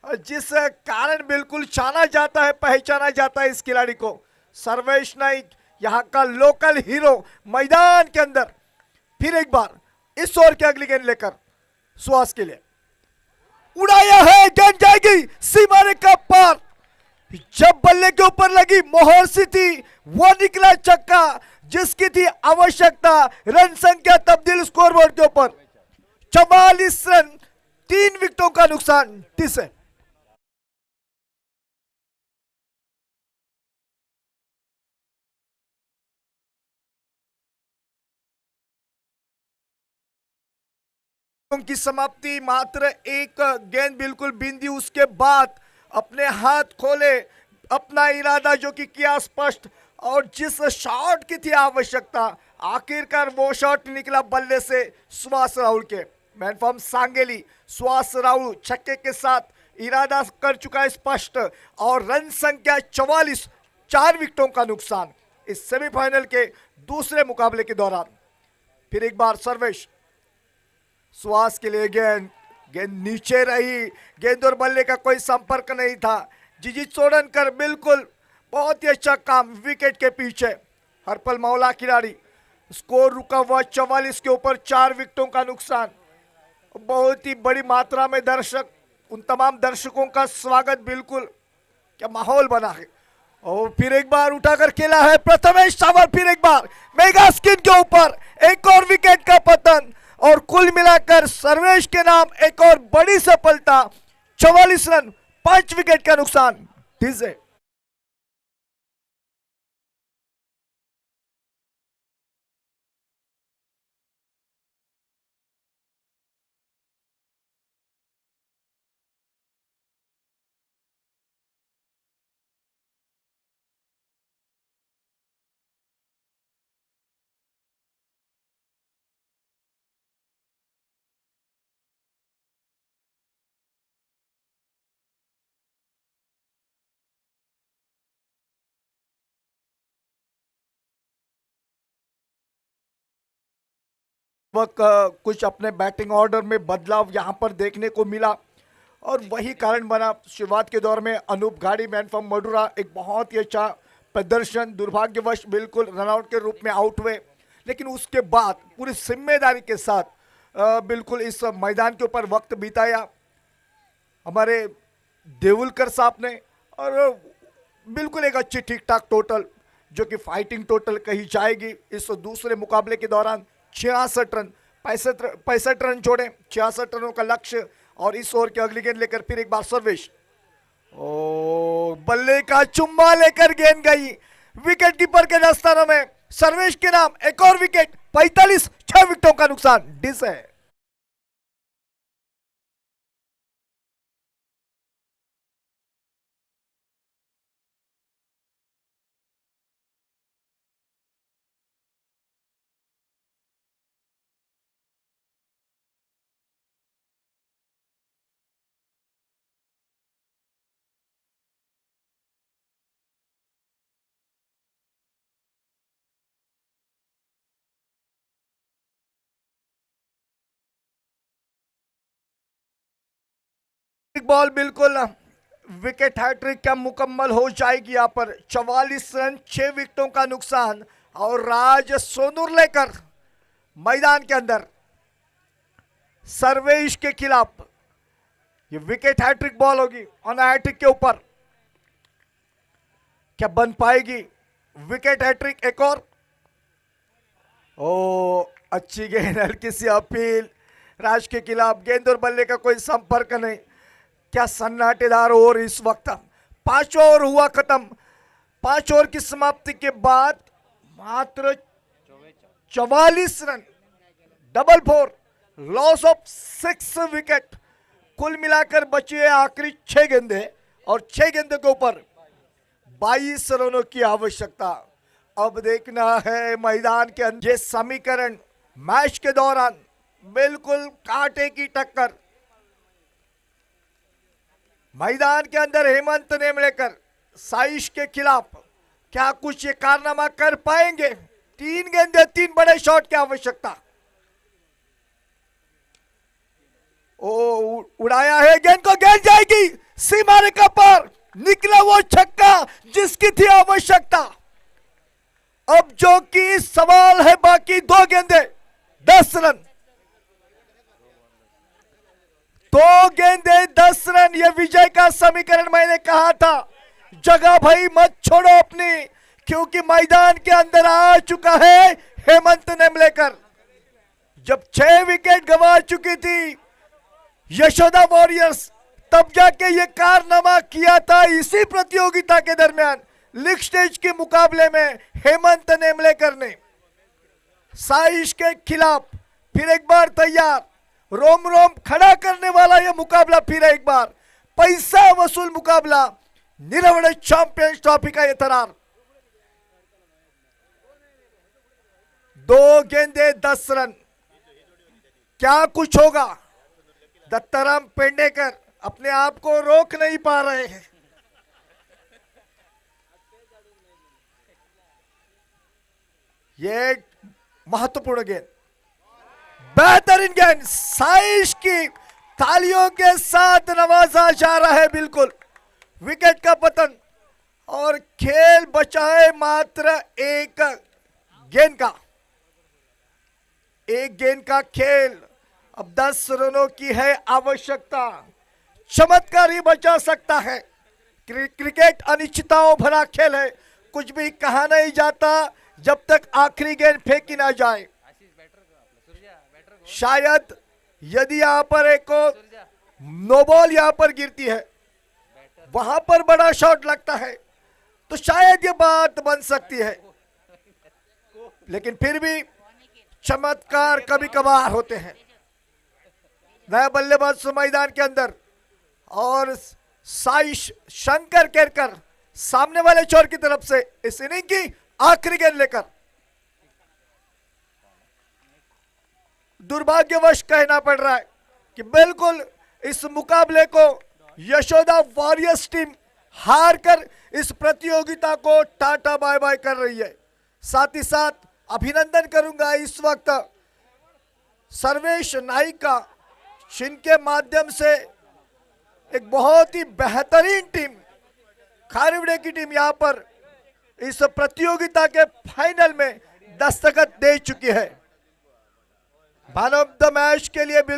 जिस कारण बिल्कुल जाना जाता है, पहचाना जाता है इस खिलाड़ी को। सर्वेश नाइक यहाँ का लोकल हीरो मैदान के अंदर फिर एक बार इस ओवर की अगली गेंद लेकर सुहास के लिए उड़ाया है, गेंद जाएगी सीमा रेखा पार। जब बल्ले के ऊपर लगी मोहर सी थी, वो निकला चक्का जिसकी थी आवश्यकता। रन संख्या तब्दील स्कोरबोर्ड के ऊपर 44 रन, 3 विकेटों का नुकसान 30 है। की समाप्ति, मात्र एक गेंद बिल्कुल बिंदी, उसके बाद अपने हाथ खोले, अपना इरादा जो कि किया स्पष्ट, और जिस शॉट की थी आवश्यकता आखिरकार वो शॉट निकला बल्ले से सुहास राहुल के। मैन फ्रॉम सांगेली सुहास राहुल छक्के के साथ इरादा कर चुका है स्पष्ट, और रन संख्या 44, 4 विकेटों का नुकसान इस सेमीफाइनल के दूसरे मुकाबले के दौरान। फिर एक बार सर्वेश, सुहास के लिए गेंद, गेंद नीचे रही, गेंद और बल्ले का कोई संपर्क नहीं था। जिजी चोड़नकर बिल्कुल बहुत ही अच्छा काम विकेट के पीछे, हरपल मौला खिलाड़ी। स्कोर रुका हुआ 44 के ऊपर, 4 विकेटों का नुकसान। बहुत ही बड़ी मात्रा में दर्शक, उन तमाम दर्शकों का स्वागत, बिल्कुल क्या माहौल बना है। और फिर एक बार उठाकर खेला है प्रथमेश सावर, फिर एक बार मेगा स्किन के ऊपर एक और विकेट का पतन, और कुल मिलाकर सर्वेश के नाम एक और बड़ी सफलता। 44 रन, 5 विकेट का नुकसान। डीजे वक्त कुछ अपने बैटिंग ऑर्डर में बदलाव यहां पर देखने को मिला, और वही कारण बना शुरुआत के दौर में अनूप घाड़ी मैन फ्रॉम मडुरा एक बहुत ही अच्छा प्रदर्शन, दुर्भाग्यवश बिल्कुल रनआउट के रूप में आउट हुए, लेकिन उसके बाद पूरी जिम्मेदारी के साथ बिल्कुल इस मैदान के ऊपर वक्त बिताया हमारे देवुलकर साहब ने, और बिल्कुल एक अच्छी ठीक ठाक टोटल जो कि फाइटिंग टोटल कही जाएगी इस दूसरे मुकाबले के दौरान। 66 रन, 65 रन जोड़े, 66 रनों का लक्ष्य। और इस ओवर की अगली गेंद लेकर फिर एक बार सर्वेश, ओ बल्ले का चुम्मा लेकर गेंद गई विकेट कीपर के दस्तानों में। सर्वेश के नाम एक और विकेट, 45, 6 विकेटों का नुकसान। डिस है। हैट्रिक बॉल बिल्कुल विकेट हैट्रिक क्या मुकम्मल हो जाएगी। यहाँ पर 44 रन 6 विकेटों का नुकसान और राज सोनुरलेकर मैदान के अंदर सर्वेश के खिलाफ ये विकेट हैट्रिक बॉल होगी ऑन हैट्रिक के ऊपर। क्या बन पाएगी विकेट हैट्रिक एक और? ओ अच्छी गेंद, हल्की सी अपील राज के खिलाफ। गेंद और बल्ले का कोई संपर्क नहीं। क्या सन्नाटेदार ओवर इस वक्त। 5 ओवर हुआ खत्म। 5 ओवर की समाप्ति के बाद मात्र 44 run, double 4, loss of 6 wicket. कुल मिलाकर बची है आखिरी 6 गेंदें और 6 गेंदों के ऊपर 22 रनों की आवश्यकता। अब देखना है मैदान के अंदर ये समीकरण मैच के दौरान बिल्कुल कांटे की टक्कर। मैदान के अंदर हेमंत नेमलेकर साइश के खिलाफ क्या कुछ ये कारनामा कर पाएंगे? 3 गेंदे 3 बड़े शॉट की आवश्यकता। ओ उड़ाया है गेंद को, गेंद जाएगी सीमा रेखा पर। निकला वो छक्का जिसकी थी आवश्यकता। अब जो कि सवाल है बाकी 2 गेंदे 10 रन। 2 गेंदे 10 रन, ये विजय का समीकरण। मैंने कहा था जगह भाई मत छोड़ो अपनी, क्योंकि मैदान के अंदर आ चुका है हेमंत नेमलेकर। जब 6 विकेट गंवा चुकी थी यशोदा वॉरियर्स, तब जाके ये कारनामा किया था इसी प्रतियोगिता के दरमियान लीग स्टेज के मुकाबले में हेमंत नेमलेकर ने। साइश के खिलाफ फिर एक बार तैयार, रोम रोम खड़ा करने वाला ये मुकाबला फिर एक बार पैसा वसूल मुकाबला। निरवड़े चैंपियंस ट्रॉफी का ये थरार। 2 गेंदे 10 रन, क्या कुछ होगा? दत्ताराम पेडनेकर अपने आप को रोक नहीं पा रहे हैं। ये महत्वपूर्ण गेंद, बेहतरीन गेंद, साइश की तालियों के साथ नवाजा जा रहा है। बिल्कुल विकेट का पतन और खेल बचा है मात्र 1 गेंद का। 1 गेंद का खेल। अब 10 रनों की है आवश्यकता। चमत्कार ही बचा सकता है। क्रिकेट अनिश्चितताओं भरा खेल है। कुछ भी कहा नहीं जाता जब तक आखिरी गेंद फेंकी ना जाए। शायद यदि यहां पर एक नो बॉल यहां पर गिरती है, वहां पर बड़ा शॉट लगता है, तो शायद ये बात बन सकती है। लेकिन फिर भी चमत्कार कभी कभार होते हैं। नया बल्लेबाज मैदान के अंदर और साइश शंकर केरकर सामने वाले छोर की तरफ से इस इनिंग की आखिरी गेंद लेकर। दुर्भाग्यवश कहना पड़ रहा है कि बिल्कुल इस मुकाबले को यशोदा वॉरियर्स टीम हार कर इस प्रतियोगिता को टाटा बाय बाय कर रही है। साथ ही साथ अभिनंदन करूंगा इस वक्त सर्वेश नाइक का, जिनके माध्यम से एक बहुत ही बेहतरीन टीम खारिवड़े की टीम यहां पर इस प्रतियोगिता के फाइनल में दस्तखत दे चुकी है। मैन ऑफ द मैच के लिए